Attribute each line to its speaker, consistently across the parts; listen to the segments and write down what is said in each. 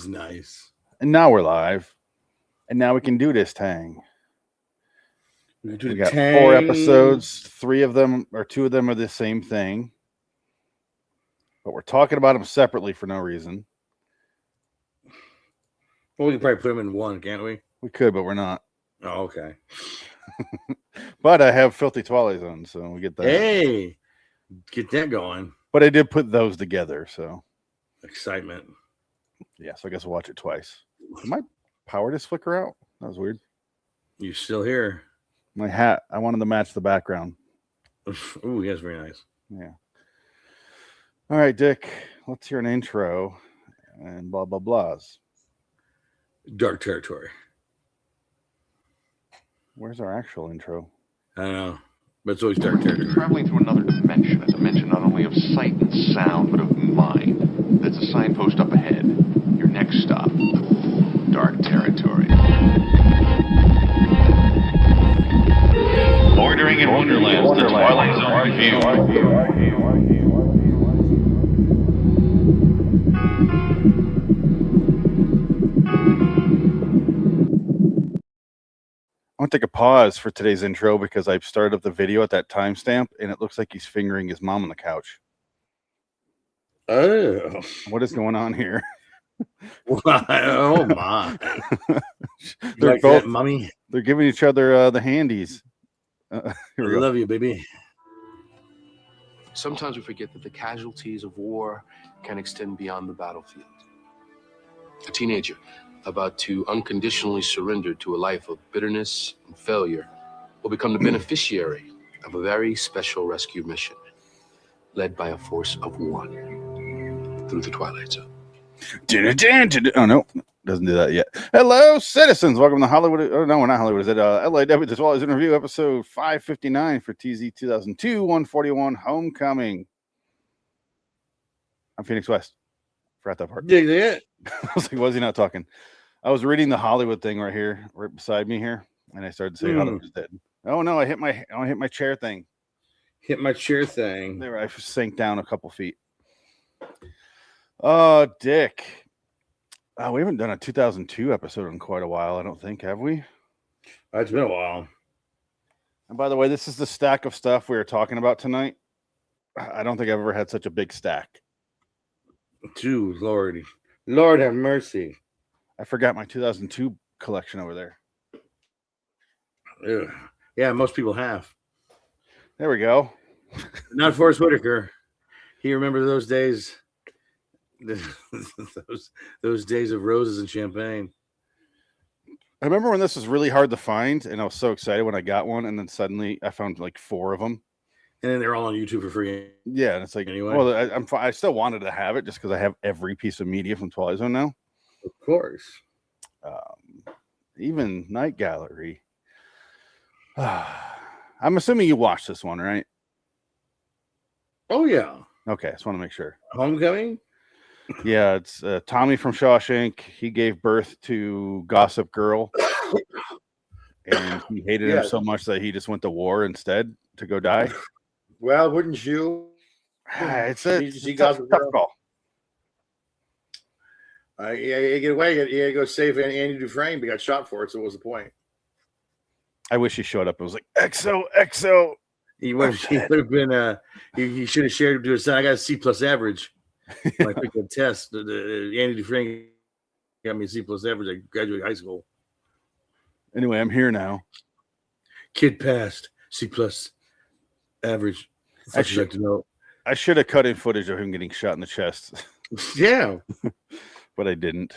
Speaker 1: is nice.
Speaker 2: And now we're live. And now we can do this thing. We got 4 episodes. 3 of them or 2 of them are the same thing. But we're talking about them separately for no reason.
Speaker 1: Well, we can probably put them in one, can't we?
Speaker 2: We could, but we're not.
Speaker 1: Oh, okay.
Speaker 2: But I have Filthy Twilight on, so we get that.
Speaker 1: Hey, get that going.
Speaker 2: But I did put those together, so.
Speaker 1: Excitement.
Speaker 2: Yeah, so I guess we'll watch it twice. Did my power just flicker out? That was weird.
Speaker 1: You still here?
Speaker 2: My hat, I wanted to match the background.
Speaker 1: Ooh, yes, very nice.
Speaker 2: Yeah. All right, Dick, let's hear an intro and blah, blah, blahs.
Speaker 1: Dark territory.
Speaker 2: Where's our actual intro?
Speaker 1: I don't know, but it's always dark territory.
Speaker 3: You're traveling through another dimension, a dimension not only of sight and sound, but of mind. There's a signpost up ahead. Your next stop, dark territory. Bordering in Wonderland, the Twilight Zone review.
Speaker 2: I want to take a pause for today's intro because I've started up the video at that timestamp and it looks like he's fingering his mom on the couch.
Speaker 1: Oh.
Speaker 2: What is going on here?
Speaker 1: Oh, my.
Speaker 2: They're
Speaker 1: like
Speaker 2: both,
Speaker 1: that, mommy?
Speaker 2: They're giving each other the handies.
Speaker 1: I love you, baby.
Speaker 4: Sometimes we forget that the casualties of war can extend beyond the battlefield. A teenager about to unconditionally surrender to a life of bitterness and failure will become the beneficiary of a very special rescue mission led by a force of one through the Twilight Zone.
Speaker 2: Oh, no. Doesn't do that yet. Hello, citizens. Welcome to Hollywood. Oh, no, we're not Hollywood. Is it LAW, the Twilight Zone Review, episode 559 for TZ02's 141 Homecoming. I'm Phoenix West. Forgot that part.
Speaker 1: Dig it.
Speaker 2: I was like, was he not talking? I was reading the Hollywood thing right here, right beside me here, and I started to say Hollywood's dead. Oh no, I hit my chair thing.
Speaker 1: Hit my chair thing.
Speaker 2: There, I sank down a couple feet. Oh, Dick. We haven't done a 2002 episode in quite a while, I don't think, have we?
Speaker 1: It's been a while.
Speaker 2: And by the way, this is the stack of stuff we were talking about tonight. I don't think I've ever had such a big stack.
Speaker 1: Dude, Lord have mercy.
Speaker 2: I forgot my 2002 collection over there.
Speaker 1: Ugh. Yeah, most people have.
Speaker 2: There we go.
Speaker 1: Not Forrest Whitaker. He remembered those days. those days of roses and champagne.
Speaker 2: I remember when this was really hard to find, and I was so excited when I got one, and then suddenly I found like 4 of them.
Speaker 1: And then they're all on YouTube for free.
Speaker 2: Yeah, and it's like,
Speaker 1: anyway.
Speaker 2: Well, I still wanted to have it just because I have every piece of media from Twilight Zone now.
Speaker 1: Of course.
Speaker 2: Even Night Gallery. I'm assuming you watched this one, right?
Speaker 1: Oh, yeah.
Speaker 2: Okay, I just want to make sure.
Speaker 1: Homecoming?
Speaker 2: Yeah, it's Tommy from Shawshank. He gave birth to Gossip Girl. And he hated him so much that he just went to war instead to go die.
Speaker 1: Well, wouldn't you?
Speaker 2: It's a tough call.
Speaker 1: You get away. You had to go save Andy Dufresne, but he got shot for it, so what was the point?
Speaker 2: I wish he showed up. It was like, XO.
Speaker 1: He would have been, he should have shared it to his son. I got a C+ average. I took the test. Andy Dufresne got me a C+ average. I graduated high school.
Speaker 2: Anyway, I'm here now.
Speaker 1: Kid passed. C+ average.
Speaker 2: I should have cut in footage of him getting shot in the chest.
Speaker 1: Yeah.
Speaker 2: But I didn't.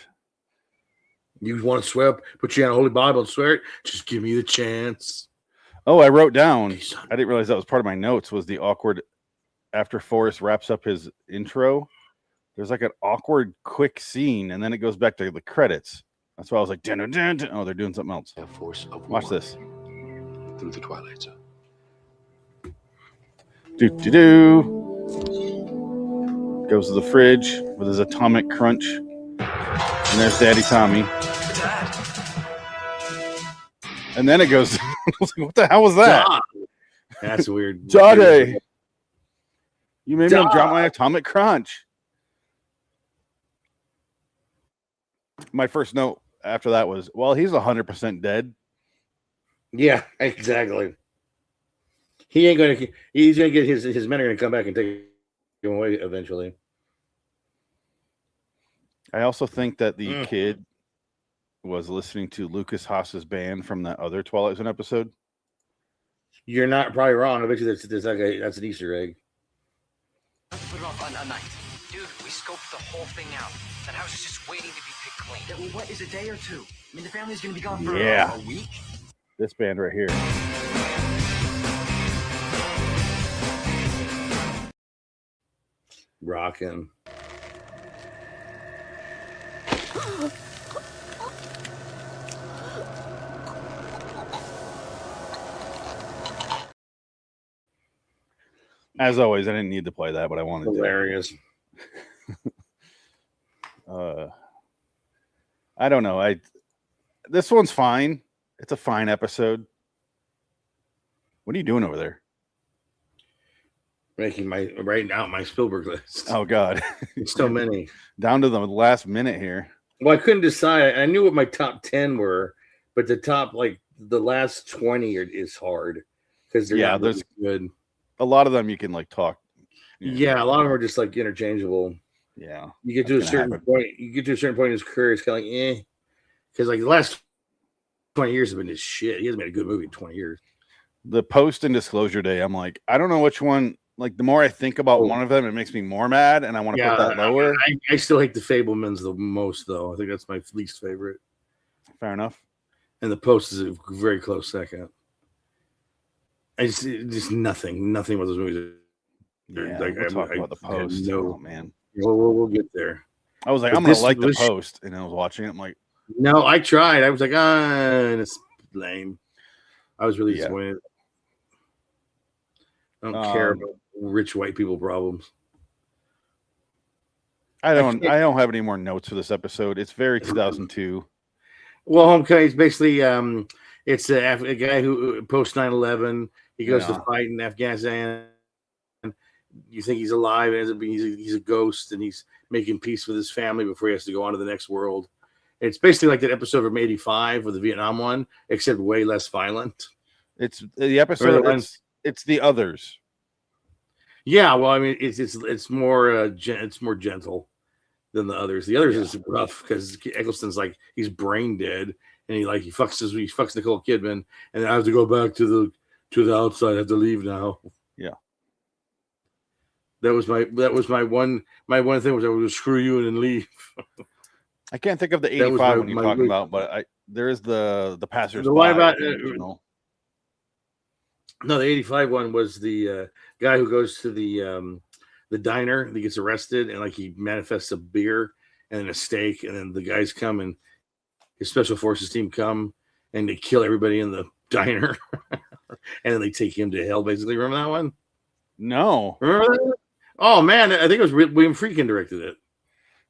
Speaker 1: You want to swear? Put you on a holy Bible and swear it? Just give me the chance.
Speaker 2: Oh, I wrote down. I didn't realize that was part of my notes, was the awkward, after Forrest wraps up his intro, there's like an awkward quick scene, and then it goes back to the credits. That's why I was like, dun, dun, dun, dun. Oh, they're doing something else.
Speaker 4: A force of
Speaker 2: Watch this.
Speaker 4: Through the Twilight Zone.
Speaker 2: Goes to the fridge with his atomic crunch. And there's Daddy Tommy. And then it goes, I was like, what the hell was that?
Speaker 1: That's weird.
Speaker 2: Daddy. You made me drop my atomic crunch. my first note after that was, well, he's 100% dead.
Speaker 1: Yeah, exactly. He ain't gonna. He's gonna get his men are gonna come back and take him away eventually.
Speaker 2: I also think that the kid was listening to Lucas Haas's band from that other Twilight Zone episode.
Speaker 1: You're not probably wrong. I bet you that's an Easter egg.
Speaker 5: Let's put it off a night. Dude, we scoped the whole thing out. That house is just waiting to be picked clean. Yeah, well, what is a day or two? I mean, the family's gonna be gone for a week.
Speaker 2: This band right here.
Speaker 1: Rockin'.
Speaker 2: As always, I didn't need to play that, but I wanted
Speaker 1: Hilarious.
Speaker 2: to. I don't know. This one's fine. It's a fine episode. What are you doing over there?
Speaker 1: Writing out my Spielberg list.
Speaker 2: Oh God,
Speaker 1: It's so many.
Speaker 2: Down to the last minute here.
Speaker 1: Well, I couldn't decide. I knew what my top 10 were, but the last 20 is hard because they're not really good.
Speaker 2: A lot of them you can talk.
Speaker 1: Yeah, a lot of them are just interchangeable.
Speaker 2: Yeah,
Speaker 1: you get to a certain point. You get to a certain point in his career, it's kind of because the last 20 years have been this shit. He hasn't made a good movie in 20 years.
Speaker 2: The Post and Disclosure Day, I'm like, I don't know which one. The more I think about one of them, it makes me more mad, and I want to put that lower.
Speaker 1: I still hate the Fablemans the most, though. I think that's my least favorite.
Speaker 2: Fair enough.
Speaker 1: And the Post is a very close second. Just nothing with those movies.
Speaker 2: Yeah, we'll talk about the Post. Oh man,
Speaker 1: we'll get there.
Speaker 2: I was like, I'm gonna like the Post, and I was watching it. I'm like,
Speaker 1: no, I tried. I was like, it's lame. I was really disappointed. I don't care about rich white people problems.
Speaker 2: I don't have any more notes for this episode. It's very 2002.
Speaker 1: Well, Homecoming is basically it's a guy who post 9/11. He goes to fight in Afghanistan. You think he's alive, ends up being he's a ghost, and he's making peace with his family before he has to go on to the next world. It's basically like that episode from 85 with the Vietnam one, except way less violent.
Speaker 2: It's the episode. It's the others.
Speaker 1: Yeah, well, I mean, it's more gentle than the others. The others is rough because Eccleston's he's brain dead, and he fucks Nicole Kidman, and I have to go back to the outside. I have to leave now.
Speaker 2: Yeah,
Speaker 1: that was my one thing was I would screw you and leave.
Speaker 2: I can't think of the 85 when you're talking about, but there is the passers.
Speaker 1: The one about no, the 85 one was the guy who goes to the diner. He gets arrested and he manifests a beer and a steak, and then the guys come and his special forces team come and they kill everybody in the diner, and then they take him to hell. Basically, remember that one?
Speaker 2: No,
Speaker 1: remember that? Oh man, I think it was William Friedkin directed it.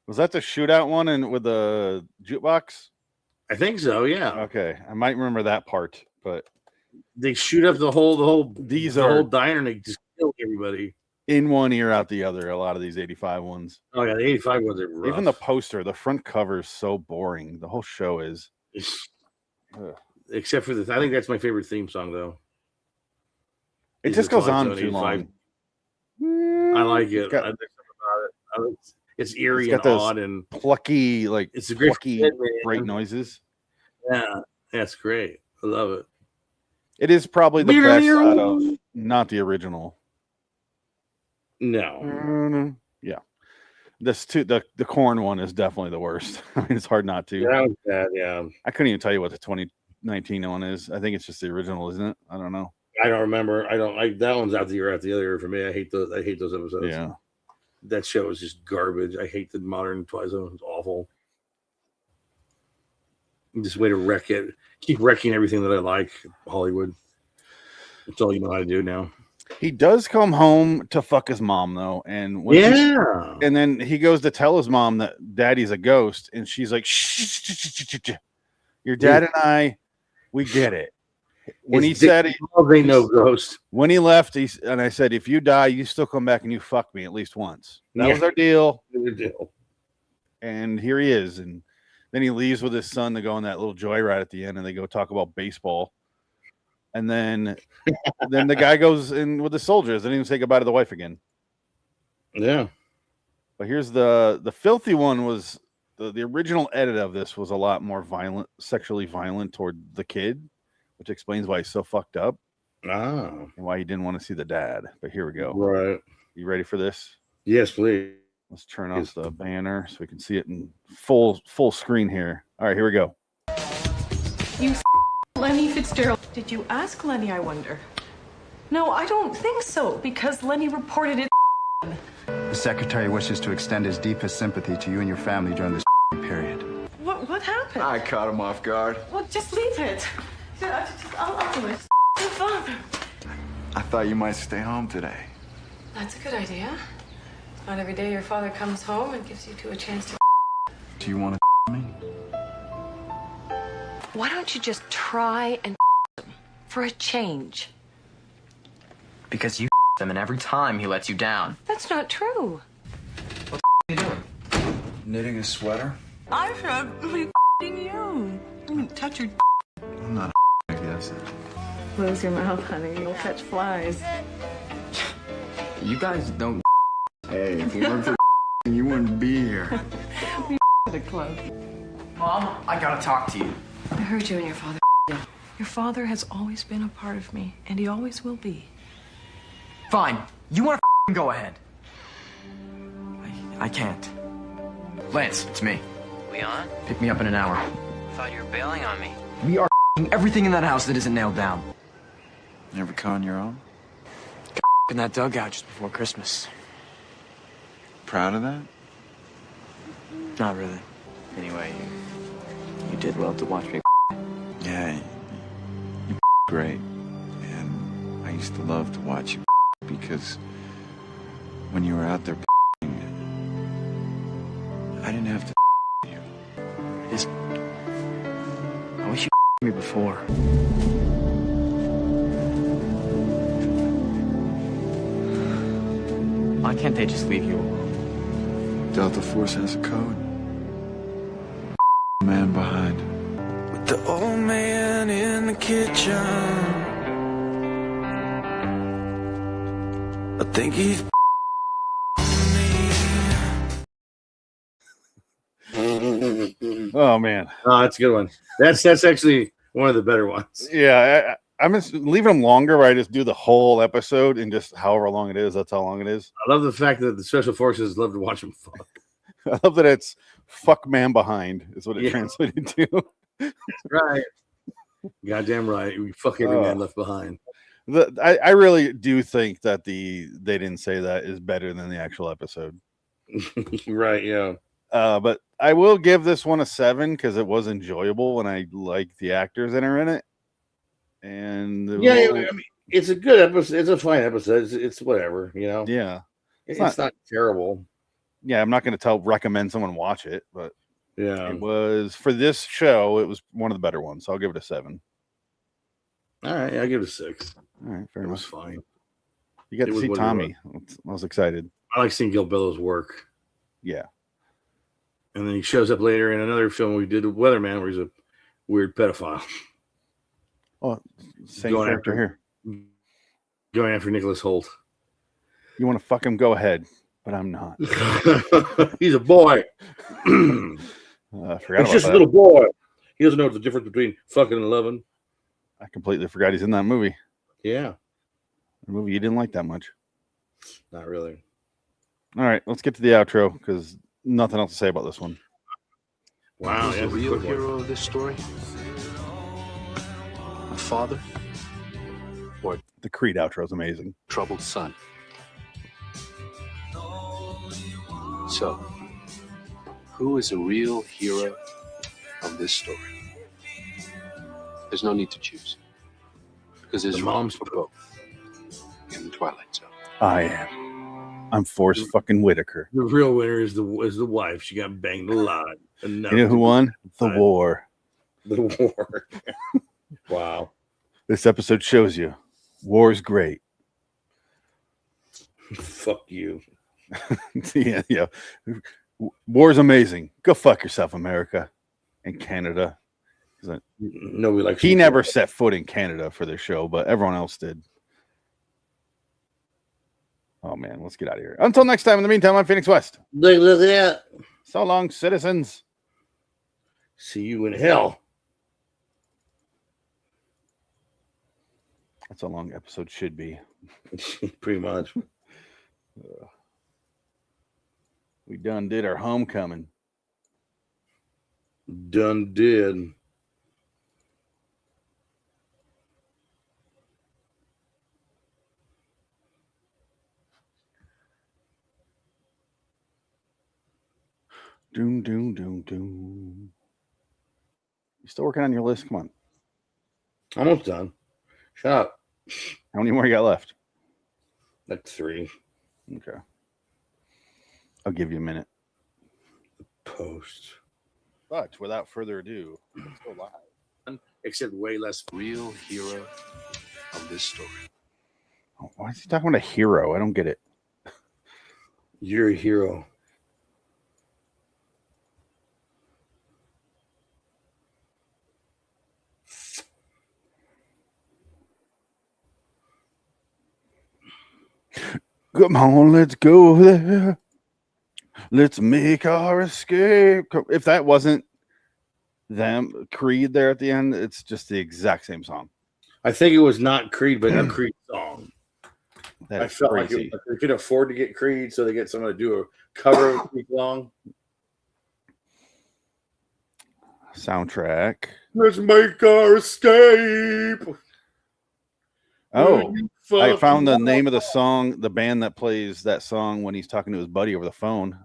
Speaker 2: Was that the shootout one and with the jukebox?
Speaker 1: I think so. Yeah.
Speaker 2: Okay, I might remember that part, but
Speaker 1: they shoot up the whole whole diner and they just kill everybody.
Speaker 2: In one ear, out the other. A lot of these 85 ones.
Speaker 1: Oh yeah, the 85 ones are rough.
Speaker 2: Even the poster, the front cover is so boring. The whole show is.
Speaker 1: Except for I think that's my favorite theme song though.
Speaker 2: It just goes on too long.
Speaker 1: I like it. I think about it. It's eerie and odd and
Speaker 2: plucky,
Speaker 1: it's a great
Speaker 2: bright noises.
Speaker 1: Yeah, that's great. I love it.
Speaker 2: It is probably the best out of not the original.
Speaker 1: No.
Speaker 2: Yeah. The corn one is definitely the worst. I mean, it's hard not to.
Speaker 1: That was bad, yeah.
Speaker 2: I couldn't even tell you what the 2019 one is. I think it's just the original, isn't it? I don't know.
Speaker 1: I don't remember. I don't like that one's out the other year for me. I hate those episodes.
Speaker 2: Yeah.
Speaker 1: That show is just garbage. I hate the modern Twilight Zone. It's awful. Just way to wreck it. Keep wrecking everything that I like. Hollywood. That's all you know how to do now.
Speaker 2: He does come home to fuck his mom though, and and then he goes to tell his mom that daddy's a ghost, and she's like, "Shh, your dad and I, we get it." When he said
Speaker 1: they know ghost.
Speaker 2: When he left, and I said, "If you die, you still come back and you fuck me at least once." That was our deal.
Speaker 1: Deal.
Speaker 2: And here he is, and Then he leaves with his son to go on that little joyride at the end, and they go talk about baseball. And then the guy goes in with the soldiers. Didn't even say goodbye to the wife again.
Speaker 1: Yeah.
Speaker 2: But here's the filthy one was the original edit of this was a lot more violent, sexually violent toward the kid, which explains why he's so fucked up.
Speaker 1: And
Speaker 2: why he didn't want to see the dad. But here we go.
Speaker 1: Right.
Speaker 2: You ready for this?
Speaker 1: Yes, please.
Speaker 2: Let's turn off the banner so we can see it in full screen here. All right, here we go.
Speaker 6: You Lenny Fitzgerald. Did you ask Lenny, I wonder? No, I don't think so, because Lenny reported it.
Speaker 7: The secretary wishes to extend his deepest sympathy to you and your family during this period.
Speaker 6: What happened?
Speaker 7: I caught him off guard.
Speaker 6: Well, just leave it. I'll do it. Your father.
Speaker 7: I thought you might stay home today.
Speaker 6: That's a good idea. Not every day your father comes home and gives you two a chance to.
Speaker 7: Do you want to me?
Speaker 6: Why don't you just try and him for a change?
Speaker 5: Because you him, and every time he lets you down.
Speaker 6: That's not true.
Speaker 5: What are you doing?
Speaker 7: Knitting a sweater?
Speaker 6: I should be you. Touch your.
Speaker 7: I'm not I guess.
Speaker 6: Close your mouth, honey. You'll catch flies.
Speaker 5: You guys don't.
Speaker 7: Hey, if it weren't for you wouldn't be here.
Speaker 6: At a club.
Speaker 5: Mom, I gotta talk to you.
Speaker 6: I heard you and your father. Your father has always been a part of me, and he always will be.
Speaker 5: Fine. You wanna go ahead. I can't. Lance, it's me.
Speaker 8: Leon?
Speaker 5: Pick me up in an hour.
Speaker 8: I thought you were bailing on me.
Speaker 5: We are everything in that house that isn't nailed down.
Speaker 7: You ever con your own?
Speaker 5: In that dugout just before Christmas.
Speaker 7: Proud of that?
Speaker 5: Not really. Anyway, you did well to watch me.
Speaker 7: Yeah, you great. And I used to love to watch you because when you were out there I didn't have to you.
Speaker 5: I wish you me before. Why can't they just leave you alone?
Speaker 7: Delta Force has a code. Man behind.
Speaker 9: With the old man in the kitchen, I think he's
Speaker 2: Oh man.
Speaker 1: Oh, that's a good one. That's actually one of the better ones.
Speaker 2: Yeah, I'm just leaving them longer where I just do the whole episode and just however long it is, that's how long it is.
Speaker 1: I love the fact that the special forces love to watch him fuck.
Speaker 2: I love that it's fuck man behind is what it translated to.
Speaker 1: Right. Goddamn right. We fuck every man left behind.
Speaker 2: I really do think that they didn't say that is better than the actual episode.
Speaker 1: Right, yeah.
Speaker 2: But I will give this one a 7 because it was enjoyable and I like the actors that are in it. And
Speaker 1: I mean, it's a good episode. It's a fine episode. It's whatever, you know.
Speaker 2: Yeah,
Speaker 1: it's not terrible.
Speaker 2: Yeah, I'm not going to recommend someone watch it, but
Speaker 1: yeah,
Speaker 2: it was for this show. It was one of the better ones, so I'll give it a 7.
Speaker 1: All right, I'll give it a 6.
Speaker 2: All right, fair
Speaker 1: enough. It
Speaker 2: was
Speaker 1: was fine.
Speaker 2: You got to see Tommy. I was excited.
Speaker 1: I like seeing Gil Bellows work.
Speaker 2: Yeah.
Speaker 1: And then he shows up later in another film we did with Weatherman where he's a weird pedophile.
Speaker 2: Oh, same character here.
Speaker 1: Going after Nicholas Holt.
Speaker 2: You want to fuck him? Go ahead. But I'm not.
Speaker 1: He's a boy.
Speaker 2: I forgot
Speaker 1: He's just a little boy. He doesn't know the difference between fucking and loving.
Speaker 2: I completely forgot he's in that movie.
Speaker 1: Yeah.
Speaker 2: A movie you didn't like that much.
Speaker 1: Not really.
Speaker 2: All right, let's get to the outro because nothing else to say about this one.
Speaker 1: Wow,
Speaker 4: the real hero of this story? A father? Or
Speaker 2: the Creed outro is amazing.
Speaker 4: Troubled son? So, who is a real hero of this story? There's no need to choose. Because there's room for both in the Twilight Zone.
Speaker 2: I am. I'm Forrest fucking Whitaker.
Speaker 1: The real winner is the wife. She got banged a lot.
Speaker 2: You know who won? The war.
Speaker 1: The war. Wow.
Speaker 2: This episode shows you war's great.
Speaker 1: Fuck you.
Speaker 2: Yeah. War's amazing. Go fuck yourself, America. in Canada.
Speaker 1: Nobody likes.
Speaker 2: He never set foot in Canada for the show, but everyone else did. Oh man, let's get out of here. Until next time. In the meantime, I'm Phoenix West.
Speaker 1: Look at that.
Speaker 2: So long, citizens.
Speaker 1: See you in hell.
Speaker 2: That's how long episode should be.
Speaker 1: Pretty much.
Speaker 2: We done did our homecoming.
Speaker 1: Done did.
Speaker 2: Doom, doom, doom, doom. You still working on your list? Come on.
Speaker 1: Almost done. Shut up.
Speaker 2: How many more you got left?
Speaker 1: Like 3.
Speaker 2: Okay. I'll give you a minute.
Speaker 1: Post.
Speaker 2: But without further ado, let's go live.
Speaker 1: Except way less.
Speaker 4: Real hero of this story.
Speaker 2: Oh, why is he talking about a hero? I don't get it.
Speaker 1: You're a hero.
Speaker 2: Come on, let's go there. Let's make our escape. If that wasn't them, Creed there at the end, it's just the exact same song.
Speaker 1: I think it was not Creed, but a Creed song.
Speaker 2: That
Speaker 1: I
Speaker 2: is
Speaker 1: felt
Speaker 2: crazy.
Speaker 1: like they could afford to get Creed, so they get someone to do a cover of Creed long.
Speaker 2: Soundtrack.
Speaker 1: Let's make our escape.
Speaker 2: Oh, I found the name of the song, the band that plays that song when he's talking to his buddy over the phone,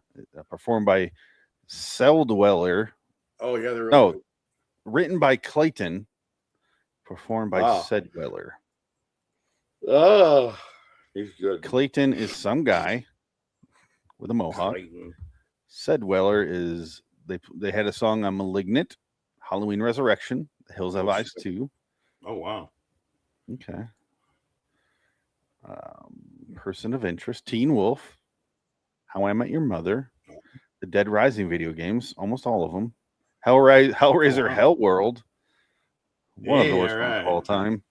Speaker 2: performed by Seldweller.
Speaker 1: Oh, yeah, they're
Speaker 2: No, written by Clayton, performed by Sedweller.
Speaker 1: Oh, he's good.
Speaker 2: Clayton is some guy with a mohawk.
Speaker 1: Clayton.
Speaker 2: Sedweller is they had a song on Malignant, Halloween Resurrection, The Hills Have Eyes 2.
Speaker 1: Oh, wow.
Speaker 2: Okay. Person of Interest, Teen Wolf, How I Met Your Mother, the Dead Rising video games, almost all of them. Hellraiser, Hell World, one of the worst ones of all time.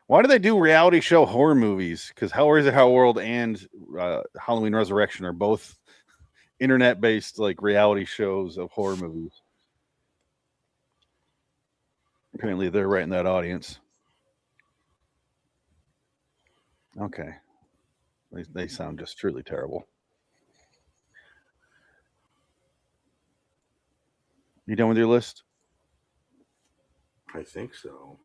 Speaker 2: Why do they do reality show horror movies? Because Hellraiser, Hell World, and Halloween Resurrection are both internet-based like reality shows of horror movies. Apparently, they're right in that audience. Okay. They sound just truly terrible. You done with your list?
Speaker 1: I think so.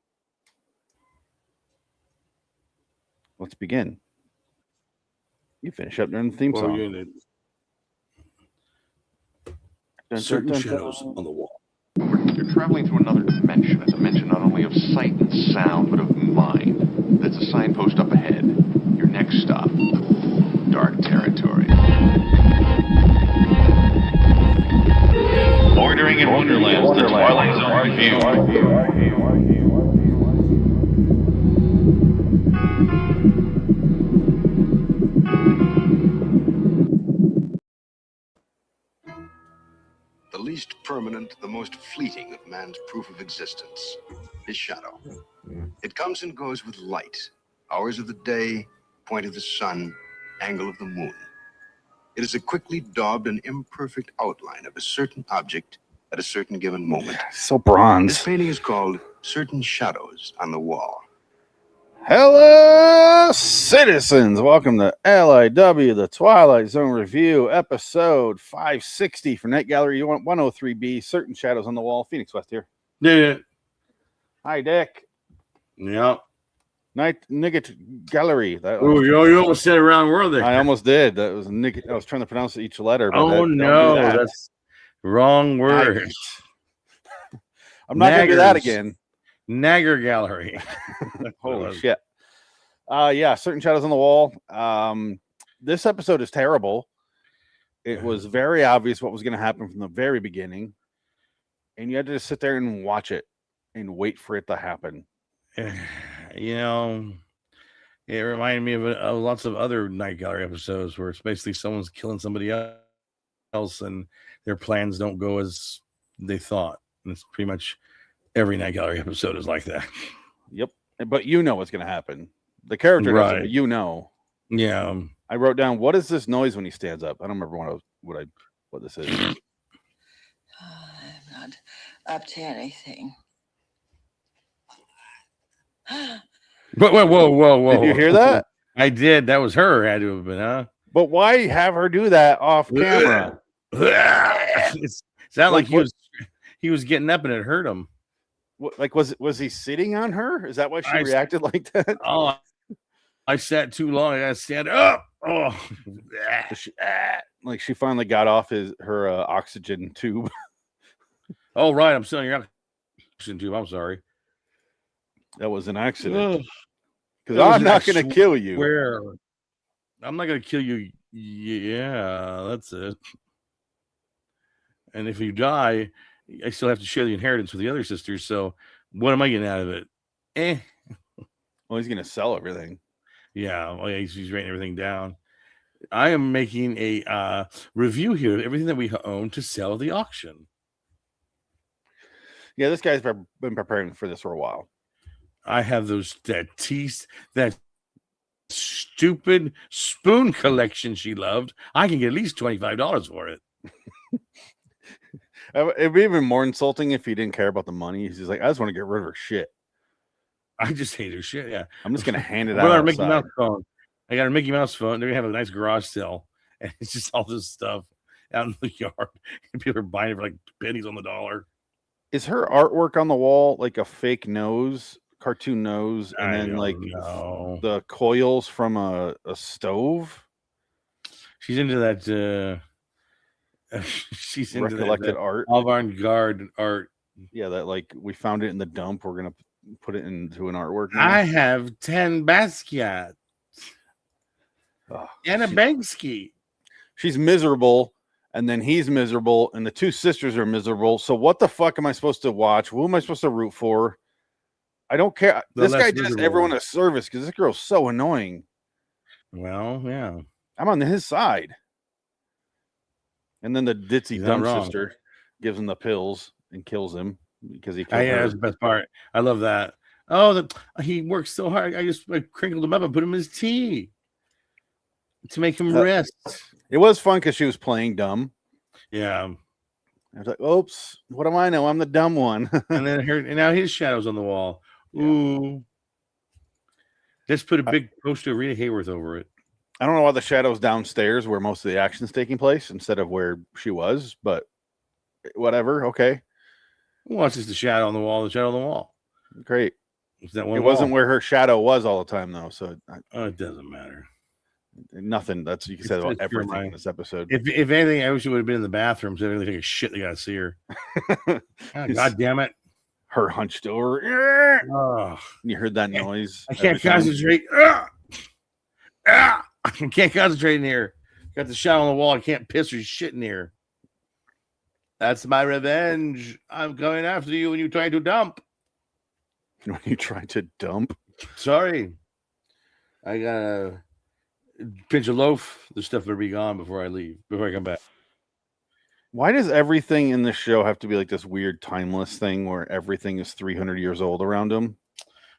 Speaker 2: Let's begin. You finish up during the theme song.
Speaker 1: Certain shadows on the wall.
Speaker 3: You're traveling through another dimension, a dimension not only of sight and sound, but of mind. There's a signpost up ahead. Your next stop, dark territory.
Speaker 10: Bordering in Wonderland, the Twilight Zone review.
Speaker 11: The least permanent, the most fleeting of man's proof of existence, his shadow. It comes and goes with light, hours of the day, point of the sun, angle of the moon. It is a quickly daubed and imperfect outline of a certain object at a certain given moment.
Speaker 2: So bronze.
Speaker 11: This painting is called Certain Shadows on the Wall.
Speaker 2: Hello, citizens. Welcome to LIW, the Twilight Zone Review, episode 560 for Night Gallery 103B, Certain Shadows on the Wall. Phoenix West here.
Speaker 1: Yeah.
Speaker 2: Hi, Dick.
Speaker 1: Yeah.
Speaker 2: Gallery.
Speaker 1: Oh, you almost said around world there.
Speaker 2: I almost did. That was I was trying to pronounce each letter. But
Speaker 1: oh, no. That's wrong word.
Speaker 2: I'm not going to do that again.
Speaker 1: Nagger Gallery.
Speaker 2: Holy shit. Yeah, Certain Shadows on the Wall. This episode is terrible. It was very obvious what was going to happen from the very beginning. And you had to just sit there and watch it and wait for it to happen.
Speaker 1: You know, it reminded me of lots of other Night Gallery episodes where it's basically someone's killing somebody else and their plans don't go as they thought. And it's pretty much every Night Gallery episode is like that.
Speaker 2: Yep. But you know what's going to happen. The character doesn't, but you know.
Speaker 1: Yeah.
Speaker 2: I wrote down, what is this noise when he stands up? I don't remember what this is.
Speaker 12: I'm not up to anything.
Speaker 1: Whoa.
Speaker 2: Did you hear that?
Speaker 1: I did. That was her. Had to have been, huh?
Speaker 2: But why have her do that off camera?
Speaker 1: It sounded like he was getting up and it hurt him.
Speaker 2: Like, was he sitting on her? Is that why she reacted like that?
Speaker 1: Oh, I sat too long. I got to stand up. Oh,
Speaker 2: like she finally got off her oxygen tube.
Speaker 1: Oh, right. I'm still in your oxygen tube. I'm sorry.
Speaker 2: That was an accident. Because I'm not going to kill you.
Speaker 1: I'm not going to kill you. Yeah, that's it. And if you die, I still have to share the inheritance with the other sisters. So what am I getting out of it?
Speaker 2: Well, he's going to sell everything.
Speaker 1: Yeah. Well, yeah, he's writing everything down. I am making a review here of everything that we own to sell at the auction.
Speaker 2: Yeah, this guy's been preparing for this for a while.
Speaker 1: I have that stupid spoon collection she loved. I can get at least $25 for it.
Speaker 2: It'd be even more insulting if he didn't care about the money. He's just like, I just want to get rid of her shit.
Speaker 1: I just hate her shit. Yeah,
Speaker 2: I'm just gonna hand it out.
Speaker 1: Our Mickey Mouse phone. I got a Mickey Mouse phone. They're gonna have a nice garage sale, and it's just all this stuff out in the yard. And people are buying it for like pennies on the dollar.
Speaker 2: Is her artwork on the wall like a fake nose, cartoon nose, and then like the coils from a stove?
Speaker 1: She's into that. She's into
Speaker 2: recollected
Speaker 1: that
Speaker 2: art,
Speaker 1: avant-garde art.
Speaker 2: Yeah, that like we found it in the dump. We're gonna put it into an artwork. Now.
Speaker 1: I have 10 Basquiat and a Banksy.
Speaker 2: She's miserable, and then he's miserable, and the two sisters are miserable. So what the fuck am I supposed to watch? Who am I supposed to root for? I don't care. This guy does everyone a service because this girl's so annoying.
Speaker 1: Well, yeah,
Speaker 2: I'm on his side. And then the ditzy dumb sister gives him the pills and kills him because he killed her.
Speaker 1: That's the best part. I love that. Oh, he works so hard. I crinkled him up and put him in his tea to make him rest.
Speaker 2: It was fun because she was playing dumb.
Speaker 1: Yeah.
Speaker 2: I was like, oops, what do I know? I'm the dumb one.
Speaker 1: And now his shadow's on the wall. Ooh. Let's put a big poster of Rita Hayworth over it.
Speaker 2: I don't know why the shadow's downstairs where most of the action's taking place instead of where she was, but whatever. Okay.
Speaker 1: Well, it's just the shadow on the wall,
Speaker 2: Great.
Speaker 1: It's that
Speaker 2: it wasn't where her shadow was all the time, though. So
Speaker 1: it doesn't matter.
Speaker 2: Nothing. That's you can say about everything in this episode.
Speaker 1: If anything, I wish it would have been in the bathroom so they really take a shit. They got to see her. God damn it.
Speaker 2: Her hunched over. You heard that noise.
Speaker 1: I can't concentrate. I can't concentrate in here. Got the shadow on the wall. I can't piss or shit in here. That's my revenge. I'm coming after you when you try to dump.
Speaker 2: When you try to dump?
Speaker 1: Sorry. I gotta pinch a loaf. The stuff better be gone before I leave, before I come back.
Speaker 2: Why does everything in the show have to be like this weird timeless thing where everything is 300 years old around them?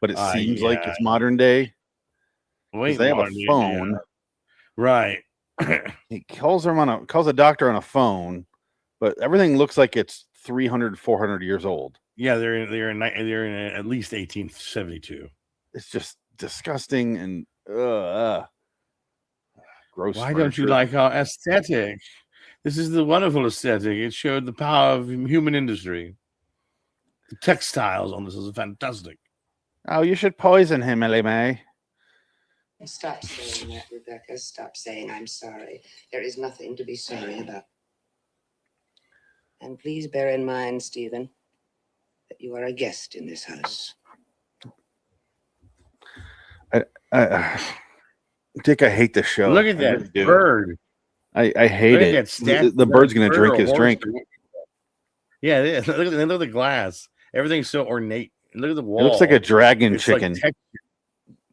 Speaker 2: But it seems like it's modern day.
Speaker 1: Wait,
Speaker 2: they have a phone.
Speaker 1: Yeah. Right.
Speaker 2: He calls a doctor on a phone, but everything looks like it's 300, 400 years old.
Speaker 1: Yeah, they're in at least 1872.
Speaker 2: It's just disgusting and gross.
Speaker 1: Why don't you like our aesthetic? This is the wonderful aesthetic. It showed the power of human industry. The textiles on this is fantastic.
Speaker 2: Oh, you should poison him, Ellie Mae.
Speaker 13: Stop saying that, Rebecca. Stop saying I'm sorry. There is nothing to be sorry about. And please bear in mind, Stephen, that you are a guest in this house.
Speaker 2: Dick, I hate this show.
Speaker 1: Look at that bird.
Speaker 2: I hate it. The bird's going to drink his drink.
Speaker 1: Yeah, look at the glass. Everything's so ornate. Look at the wall.
Speaker 2: It looks like a dragon chicken.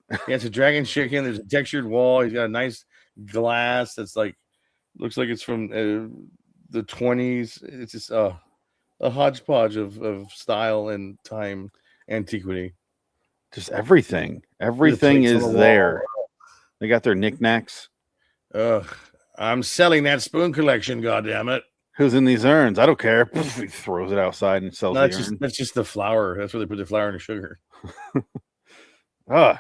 Speaker 1: Yeah, it's a dragon chicken. There's a textured wall. He's got a nice glass that's looks like it's from the 20s. It's just a hodgepodge of style and time antiquity.
Speaker 2: Just everything. Everything is there. They got their knickknacks.
Speaker 1: I'm selling that spoon collection, goddammit.
Speaker 2: Who's in these urns? I don't care. He throws it outside and sells the urn.
Speaker 1: That's just the flour. That's where they put the flour and the sugar.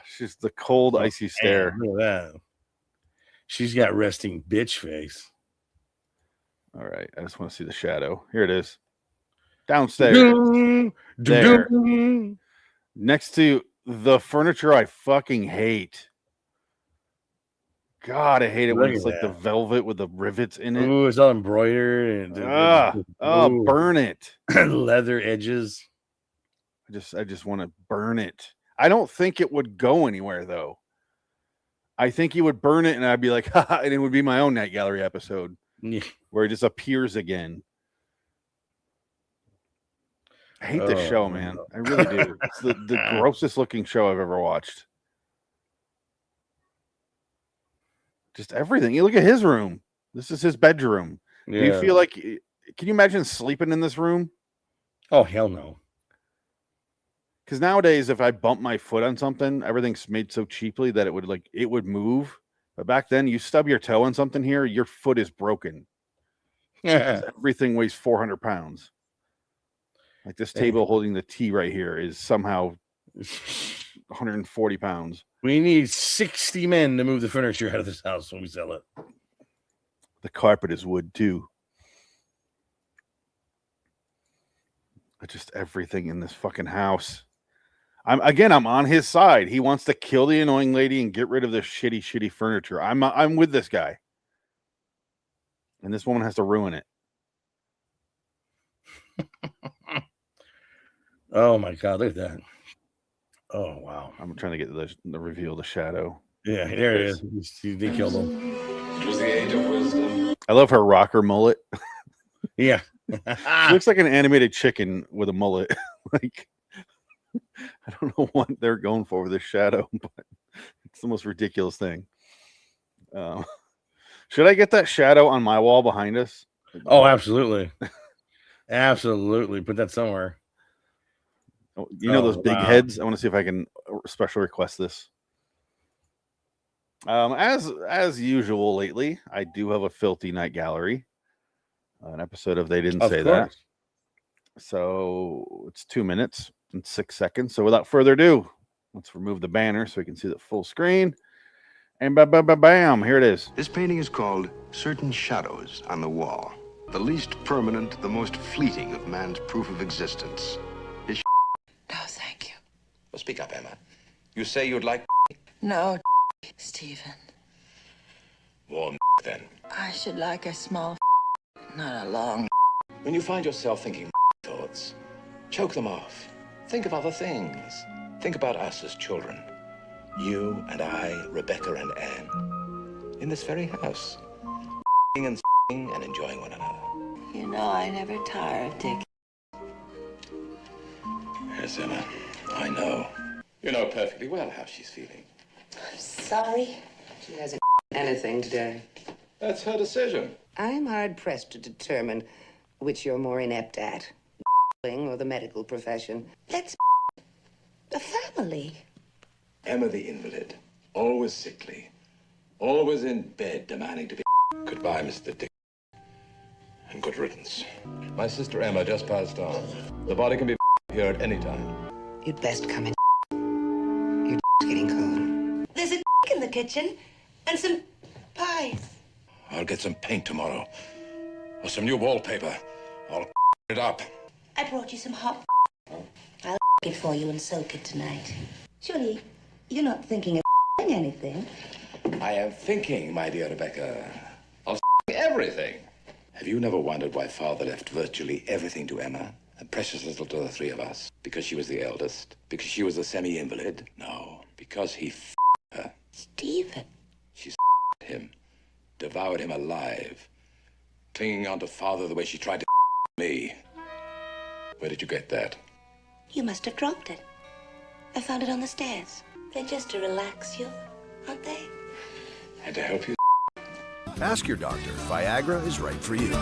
Speaker 2: She's the cold, icy stare.
Speaker 1: Look at that. She's got resting bitch face.
Speaker 2: All right. I just want to see the shadow. Here it is. Downstairs. There. Next to the furniture I fucking hate. God, I hate it when it's like the velvet with the rivets in it.
Speaker 1: Ooh, it's all embroidered. And
Speaker 2: burn it.
Speaker 1: Leather edges.
Speaker 2: I just want to burn it. I don't think it would go anywhere though. I think he would burn it and I'd be like, haha, and it would be my own Night Gallery episode where it just appears again. I hate this show, man. I really do. It's the grossest looking show I've ever watched. Just everything. You look at his room. This is his bedroom. Yeah. Do you feel like, can you imagine sleeping in this room?
Speaker 1: Oh, hell no.
Speaker 2: Because nowadays, if I bump my foot on something, everything's made so cheaply that it would move. But back then, you stub your toe on something here, your foot is broken. Yeah. Everything weighs 400 pounds. Like this table holding the tea right here is somehow 140 pounds.
Speaker 1: We need 60 men to move the furniture out of this house when we sell it.
Speaker 2: The carpet is wood too. Just everything in this fucking house. I'm on his side. He wants to kill the annoying lady and get rid of this shitty furniture. I'm with this guy. And this woman has to ruin it.
Speaker 1: Oh my God, look at that. Oh wow.
Speaker 2: I'm trying to get the reveal of the shadow.
Speaker 1: Yeah, there it is. They killed him.
Speaker 14: It was the age of wisdom.
Speaker 2: I love her rocker mullet.
Speaker 1: Yeah.
Speaker 2: She looks like an animated chicken with a mullet. Like, I don't know what they're going for with this shadow, but it's the most ridiculous thing. Should I get that shadow on my wall behind us?
Speaker 1: Oh, absolutely. Absolutely. Put that somewhere.
Speaker 2: You know those big heads? I want to see if I can special request this. As usual lately, I do have a filthy Night Gallery. An episode of They Didn't Say That. So it's 2 minutes and 6 seconds. So without further ado, let's remove the banner so we can see the full screen. And bam, here it is.
Speaker 11: This painting is called Certain Shadows on the Wall. The least permanent, the most fleeting of man's proof of existence. His
Speaker 12: No, thank you.
Speaker 14: Well, speak up, Emma. You say you'd like...
Speaker 12: No, Stephen.
Speaker 14: Warm then.
Speaker 12: I should like a small, not a long.
Speaker 14: When you find yourself thinking thoughts, choke them off. Think of other things. Think about us as children. You and I, Rebecca and Anne. In this very house. And enjoying one another.
Speaker 12: You know, I never tire of digging.
Speaker 14: Yes, Emma. I know. You know perfectly well how she's feeling.
Speaker 13: I'm sorry. She hasn't anything today.
Speaker 14: That's her decision.
Speaker 13: I'm hard-pressed to determine which you're more inept at, or the medical profession.
Speaker 12: Let's a family.
Speaker 14: Emma the invalid, always sickly, always in bed demanding to be Goodbye, Mr. Dick. And good riddance. My sister Emma just passed on. The body can be here at any time.
Speaker 13: You'd best come in. Your getting cold.
Speaker 12: There's a in the kitchen and some pies.
Speaker 14: I'll get some paint tomorrow. Or some new wallpaper. I'll it up.
Speaker 12: I brought you some hot. I'll it for you and soak it tonight. Surely you're not thinking of anything.
Speaker 14: I am thinking, my dear Rebecca, of everything. Have you never wondered why Father left virtually everything to Emma? And precious little to the three of us? Because she was the eldest? Because she was a semi-invalid? No, because he her.
Speaker 12: Stephen.
Speaker 14: She him, devoured him alive, clinging on to Father the way she tried to me. Where did you get that?
Speaker 12: You must have dropped it. I found it on the stairs. They're just to relax you, aren't they?
Speaker 14: And to help you.
Speaker 15: Ask your doctor if Viagra is right for you.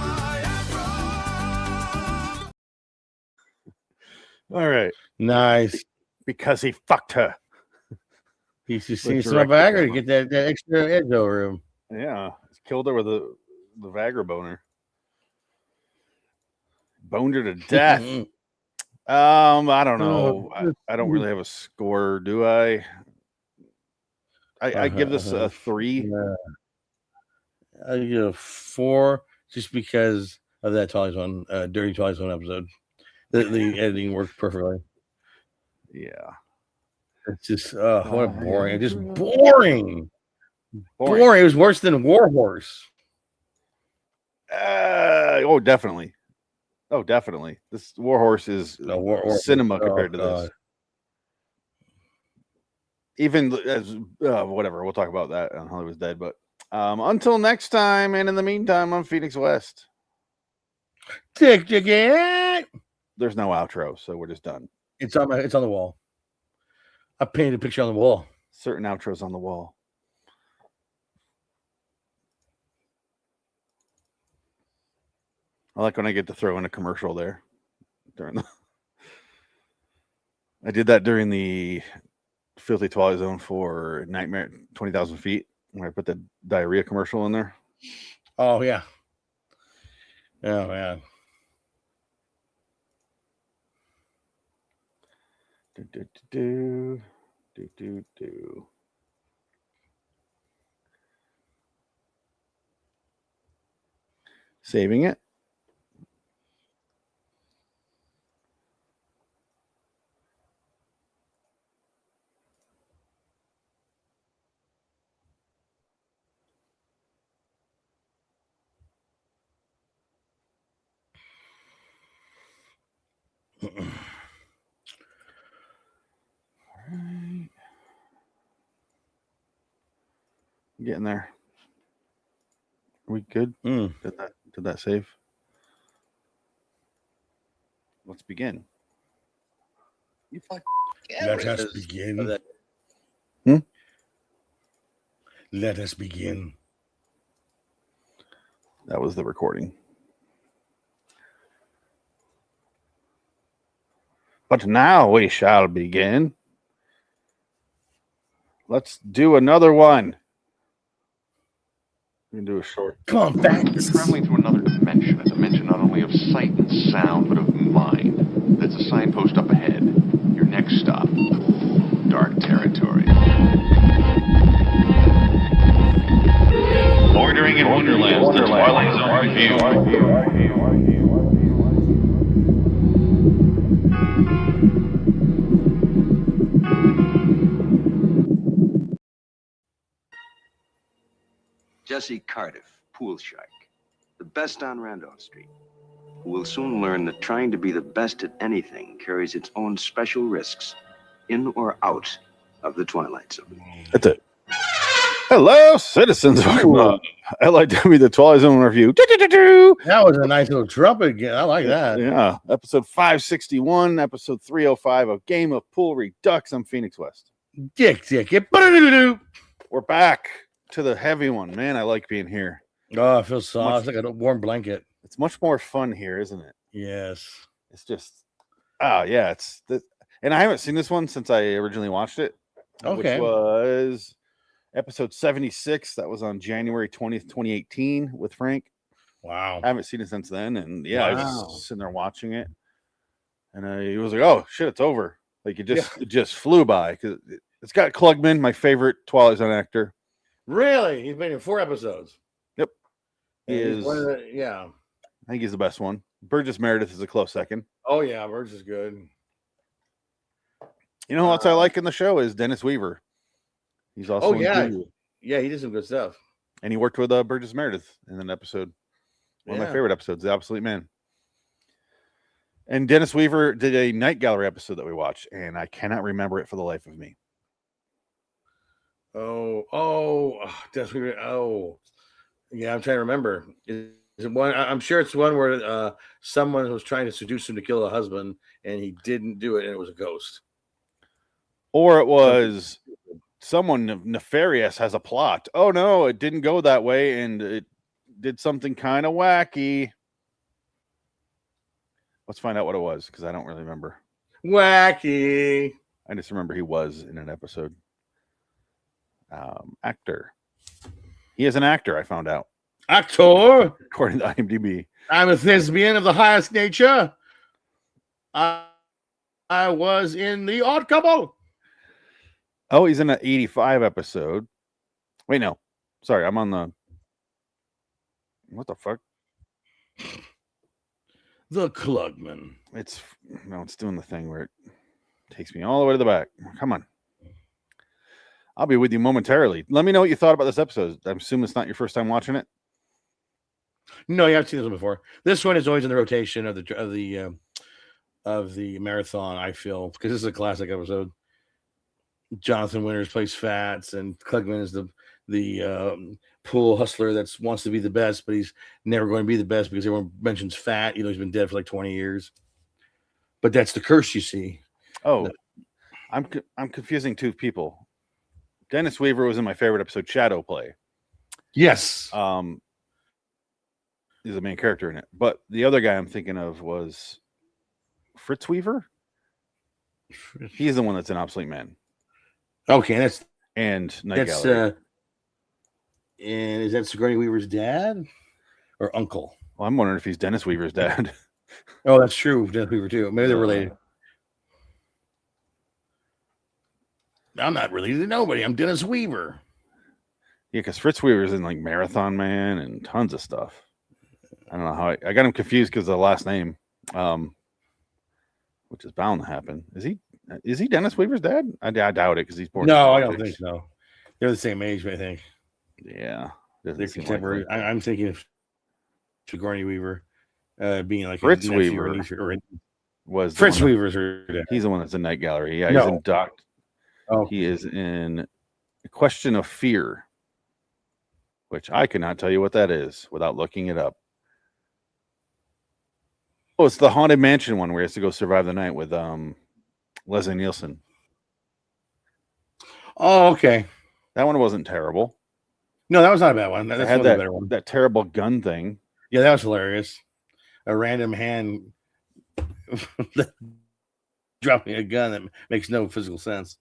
Speaker 2: All right.
Speaker 1: Nice.
Speaker 2: Because he fucked her.
Speaker 1: He's just seen some Viagra to get that extra edge over him.
Speaker 2: Yeah. He's killed her with the Viagra boner. Boned her to death. I don't know. I don't really have a score, do I? I give this a 3.
Speaker 1: I give it a 4 just because of that Twilight Zone, Dirty Twilight Zone episode. The editing worked perfectly.
Speaker 2: Yeah.
Speaker 1: It's just what a boring. Just boring. Boring. It was worse than Warhorse.
Speaker 2: Oh, definitely. Oh, definitely. This Warhorse is cinema compared to this. Even as whatever, we'll talk about that on Hollywood's Dead. But until next time, and in the meantime, I'm Phoenix West.
Speaker 1: Tick again.
Speaker 2: There's no outro, so we're just done.
Speaker 1: It's on the wall. I painted a picture on the wall.
Speaker 2: Certain outros on the wall. I like when I get to throw in a commercial there. I did that during the Filthy Twilight Zone for Nightmare 20,000 Feet, where I put the diarrhea commercial in there.
Speaker 1: Oh yeah. Oh man.
Speaker 2: Do. Saving it. Right. Getting there. Are we good? Did that save? Let's begin. You fuck.
Speaker 1: Let us begin. Let us begin.
Speaker 2: That was the recording. But now we shall begin. Let's do another one. We can do a short.
Speaker 1: Come on, back.
Speaker 3: You're traveling through another dimension, a dimension not only of sight and sound, but of mind. That's a signpost up ahead. Your next stop, dark territory.
Speaker 10: Bordering in Wonderland, the Twilight Zone review.
Speaker 11: Jesse Cardiff, pool shark, the best on Randolph Street, who will soon learn that trying to be the best at anything carries its own special risks, in or out of the Twilight Zone.
Speaker 2: That's it. Hello, citizens. I like to be the Twilight Zone review.
Speaker 1: That was a nice little trumpet again. I like that.
Speaker 2: Yeah. Episode 561, episode 305 of Game of Pool Redux. I'm Phoenix West.
Speaker 1: Dick.
Speaker 2: We're back to the heavy one. Man, I like being here.
Speaker 1: Oh, it feels soft. It's like a warm blanket.
Speaker 2: It's much more fun here, isn't it?
Speaker 1: Yes.
Speaker 2: It's just, yeah. And I haven't seen this one since I originally watched it.
Speaker 1: Okay.
Speaker 2: Which was episode 76. That was on January 20th, 2018 with Frank.
Speaker 1: Wow.
Speaker 2: I haven't seen it since then. And I was sitting there watching it. And he was like, oh, shit, it's over. Like it just flew by. Because it's got Klugman, my favorite Twilight Zone actor.
Speaker 1: Really? He's been in 4 episodes.
Speaker 2: Yep. He is.
Speaker 1: I
Speaker 2: think he's the best one. Burgess Meredith is a close second.
Speaker 1: Oh, yeah. Burgess is good.
Speaker 2: You know who else I like in the show is Dennis Weaver. He's also
Speaker 1: he did some good stuff.
Speaker 2: And he worked with Burgess Meredith in an episode. One of my favorite episodes, The Obsolete Man. And Dennis Weaver did a Night Gallery episode that we watched, and I cannot remember it for the life of me.
Speaker 1: Dennis Weaver. Oh, yeah, I'm trying to remember. Is it one? I'm sure it's one where someone was trying to seduce him to kill a husband, and he didn't do it, and it was a ghost.
Speaker 2: Or it was someone nefarious has a plot. Oh no, it didn't go that way, and it did something kind of wacky. Let's find out what it was, because I don't really remember.
Speaker 1: Wacky.
Speaker 2: I just remember he was in an episode. Actor. He is an actor, I found out.
Speaker 1: Actor?
Speaker 2: According to IMDb.
Speaker 1: I'm a thespian of the highest nature. I was in The Odd Couple.
Speaker 2: Oh, he's in an 85 episode. Wait, no. Sorry, I'm on the... What the fuck?
Speaker 1: The Klugman.
Speaker 2: It's doing the thing where it takes me all the way to the back. Come on. I'll be with you momentarily. Let me know what you thought about this episode. I'm assuming it's not your first time watching it.
Speaker 1: No, you haven't seen this one before. This one is always in the rotation of the marathon. I feel because this is a classic episode. Jonathan Winters plays Fats, and Klugman is the pool hustler that wants to be the best, but he's never going to be the best because everyone mentions Fat. He's been dead for like 20 years. But that's the curse you see.
Speaker 2: Oh, I'm confusing two people. Dennis Weaver was in my favorite episode, Shadow Play.
Speaker 1: Yes.
Speaker 2: He's the main character in it. But the other guy I'm thinking of was Fritz Weaver. He's the one that's an Obsolete Man.
Speaker 1: Okay, that's
Speaker 2: Night Gallery.
Speaker 1: And is that Sigourney Weaver's dad or uncle?
Speaker 2: Well, I'm wondering if he's Dennis Weaver's dad.
Speaker 1: Oh, that's true. Dennis Weaver too. Maybe they're related. I'm not related to nobody. I'm Dennis Weaver.
Speaker 2: Yeah, because Fritz Weaver's in like Marathon Man and tons of stuff. I don't know how I got him confused because of the last name, which is bound to happen. Is he Dennis Weaver's dad? I doubt it because he's born.
Speaker 1: No, I don't think so. They're the same age, I think.
Speaker 2: Yeah,
Speaker 1: they're contemporary. I'm thinking of Sigourney Weaver being like
Speaker 2: Fritz Weaver was
Speaker 1: Fritz Weaver's her dad.
Speaker 2: He's the one that's in Night Gallery. Yeah,
Speaker 1: No.
Speaker 2: he's in Doc.
Speaker 1: Oh,
Speaker 2: he is in A Question of Fear, which I cannot tell you what that is without looking it up. Oh, it's the Haunted Mansion one where he has to go survive the night with Leslie Nielsen.
Speaker 1: Oh, okay.
Speaker 2: That one wasn't terrible.
Speaker 1: No, that was not a bad one. That's
Speaker 2: had
Speaker 1: one of the better one.
Speaker 2: That terrible gun thing.
Speaker 1: Yeah, that was hilarious. A random hand dropping a gun that makes no physical sense.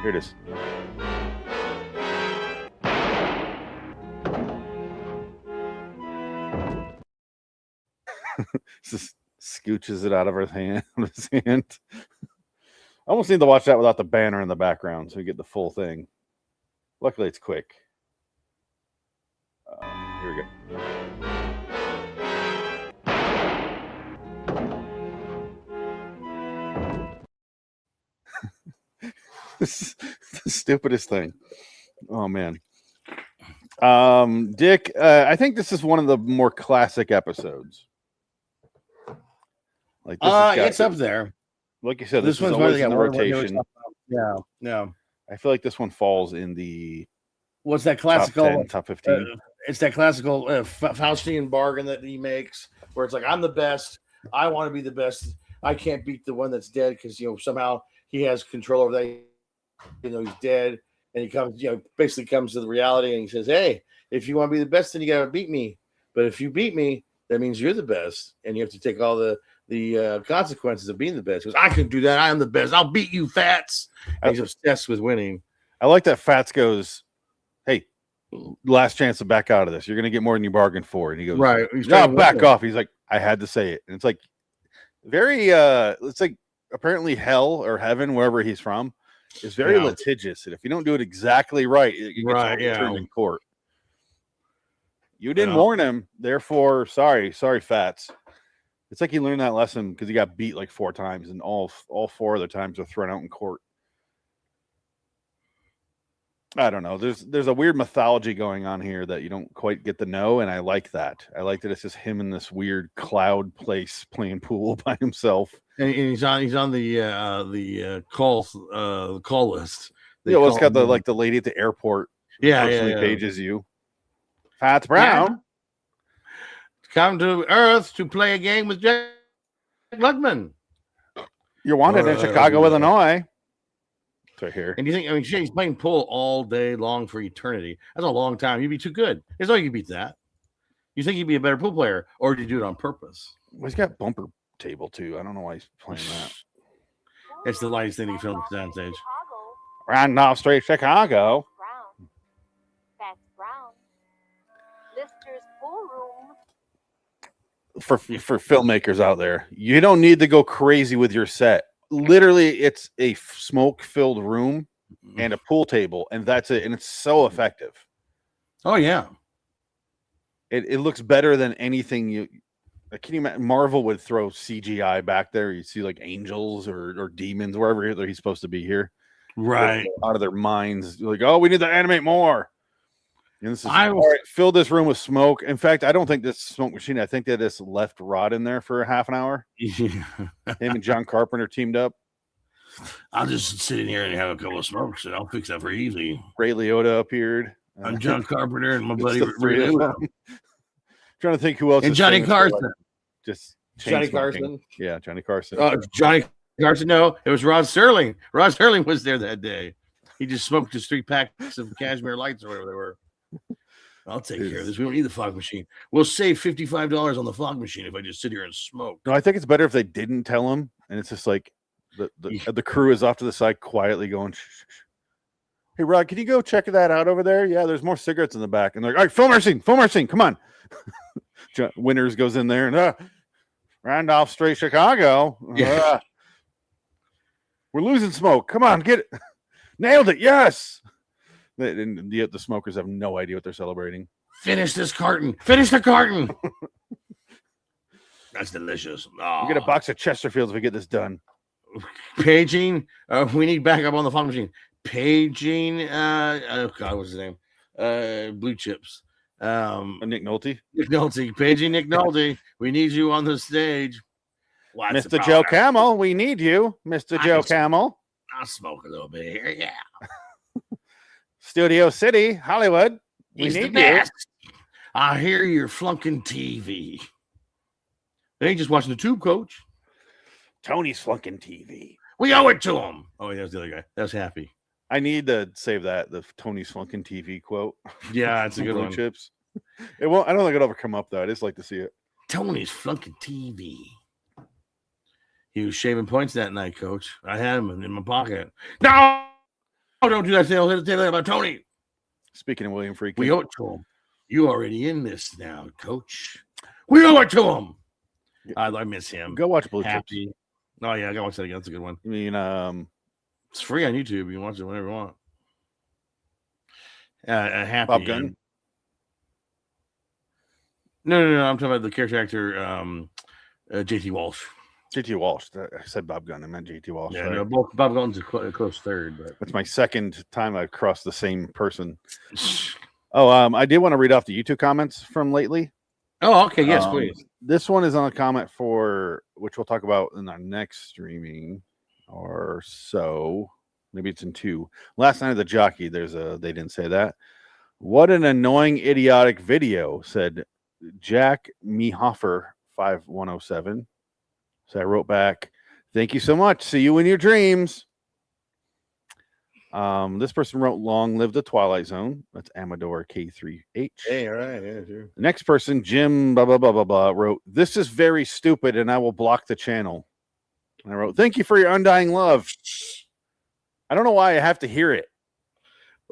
Speaker 2: Here it is. Just scooches it out of his hand. I almost need to watch that without the banner in the background so we get the full thing. Luckily, it's quick. Here we go. This is the stupidest thing. Oh man. Dick, I think this is one of the more classic episodes. Like this
Speaker 1: it's up there.
Speaker 2: Like you said,
Speaker 1: this
Speaker 2: one's always in the rotation.
Speaker 1: Yeah.
Speaker 2: I feel like this one falls in the
Speaker 1: what's that classical
Speaker 2: top 10, top 15.
Speaker 1: It's that classical Faustian bargain that he makes where it's like, I'm the best. I want to be the best. I can't beat the one that's dead because somehow he has control over that. He's dead, and he comes, basically comes to the reality, and he says, "Hey, if you want to be the best, then you got to beat me. But if you beat me, that means you're the best, and you have to take all the consequences of being the best. Because I can do that. I am the best. I'll beat you, Fats." And he's obsessed with winning.
Speaker 2: I like that Fats goes, "Hey, last chance to back out of this. You're going to get more than you bargained for." And he goes,
Speaker 1: "Right,
Speaker 2: no, back off." He's like, "I had to say it," and it's like very, it's like apparently hell or heaven, wherever he's from. It's very litigious, and if you don't do it exactly right, it gets overturned in court. You didn't warn him, therefore, sorry, Fats. It's like he learned that lesson because he got beat like 4 times, and all 4 of the times are thrown out in court. I don't know. There's a weird mythology going on here that you don't quite get to know, and I like that. I like that it's just him in this weird cloud place playing pool by himself.
Speaker 1: And he's on the call list.
Speaker 2: It's got the lady at the airport. Personally pages you. Fats Brown,
Speaker 1: come to Earth to play a game with Jack Klugman.
Speaker 2: You're wanted in Chicago, Illinois. It's right here.
Speaker 1: And you think, he's playing pool all day long for eternity. That's a long time. You'd be too good. There's no way you could beat that. You think you'd be a better pool player, or did you do it on purpose?
Speaker 2: Well, he's got bumper table too. I don't know why he's playing that.
Speaker 1: It's the lightest thing he filmed on stage.
Speaker 2: Randolph Street, Chicago.
Speaker 15: That's brown. Lister's pool room.
Speaker 2: For filmmakers out there, you don't need to go crazy with your set. Literally, it's a smoke-filled room and a pool table, and that's it. And it's so effective.
Speaker 1: Oh yeah,
Speaker 2: it looks better than anything you. Can you imagine? Marvel would throw CGI back there. You see like angels or demons wherever he's supposed to be here,
Speaker 1: right?
Speaker 2: Out of their minds, like, oh, we need to animate more. And this is all right, fill this room with smoke. In fact, I don't think this smoke machine. I think they just left Rod in there for a half an hour.
Speaker 1: Yeah.
Speaker 2: Him and John Carpenter teamed up.
Speaker 1: I'll just sit in here and have a couple of smokes, and I'll fix that for easy.
Speaker 2: Ray Liotta appeared.
Speaker 1: I'm John Carpenter and my buddy
Speaker 2: Ray Liotta. Trying to think who else.
Speaker 1: And Johnny Carson.
Speaker 2: Just
Speaker 1: Johnny Carson.
Speaker 2: Yeah, Johnny Carson.
Speaker 1: Johnny Carson. No, it was Rod Serling. Rod Serling was there that day. He just smoked his 3 packs of Cashmere Lights or whatever they were. I'll take care of this. We don't need the fog machine. We'll save $55 on the fog machine if I just sit here and smoke.
Speaker 2: No, I think it's better if they didn't tell him, and it's just like the crew is off to the side quietly going, shh, shh, shh. Hey, Rod, can you go check that out over there? Yeah, there's more cigarettes in the back. And they're like, all right, film our scene, come on. Winters goes in there and Randolph Street, Chicago.
Speaker 1: Yeah.
Speaker 2: We're losing smoke. Come on, get it. Nailed it. Yes. The smokers have no idea what they're celebrating.
Speaker 1: Finish this carton. Finish the carton. That's delicious.
Speaker 2: We get a box of Chesterfields if we get this done.
Speaker 1: Paging. We need backup on the fog machine. Paging. Oh God, what's his name? Blue Chips.
Speaker 2: Nick Nolte.
Speaker 1: Nick Nolte. Paging Nick Nolte. We need you on the stage.
Speaker 2: What's Mr. Joe Camel, we need you, Mr. Joe Camel.
Speaker 1: I'll smoke a little bit here. Yeah.
Speaker 2: Studio City, Hollywood.
Speaker 1: He's the best. I hear you're flunking TV. They ain't just watching the tube, coach.
Speaker 2: Tony's flunking TV.
Speaker 1: We owe it to him. Oh, yeah, that's the other guy. That's Happy.
Speaker 2: I need to save that, the Tony's flunking TV quote.
Speaker 1: Yeah, it's a good one.
Speaker 2: Chips. It won't. I don't think it'll ever come up though. I just like to see it.
Speaker 1: Tony's flunking TV. He was shaving points that night, coach. I had him in my pocket. No! Oh, don't do that. Say that about Tony.
Speaker 2: Speaking of William Friedkin.
Speaker 1: We owe it to him. You already in this now, coach. We owe it to him. I miss him.
Speaker 2: Go watch Blue
Speaker 1: Happy.
Speaker 2: Chips.
Speaker 1: Oh, yeah, I got to watch that again. That's a good one.
Speaker 2: I mean,
Speaker 1: it's free on YouTube. You can watch it whenever you want. Happy.
Speaker 2: Bob Gunn?
Speaker 1: No. I'm talking about the character actor, JT Walsh.
Speaker 2: JT Walsh. I said Bob Gunn. I meant JT Walsh.
Speaker 1: Yeah, no, Bob Gunn's a close third. But
Speaker 2: that's my second time I've crossed the same person. Oh, I did want to read off the YouTube comments from lately.
Speaker 1: Oh, okay. Yes, please.
Speaker 2: This one is on a comment for which we'll talk about in our next streaming or so. Maybe it's in 2. Last night at the Jockey, they didn't say that. What an annoying, idiotic video, said Jack Mehofer 5107. So I wrote back, thank you so much. See you in your dreams. This person wrote, long live the Twilight Zone. That's Amador K3H.
Speaker 1: Hey, all right. Yeah, sure.
Speaker 2: The next person, Jim, blah, blah, blah, blah, blah, wrote, this is very stupid and I will block the channel. And I wrote, thank you for your undying love. I don't know why I have to hear it.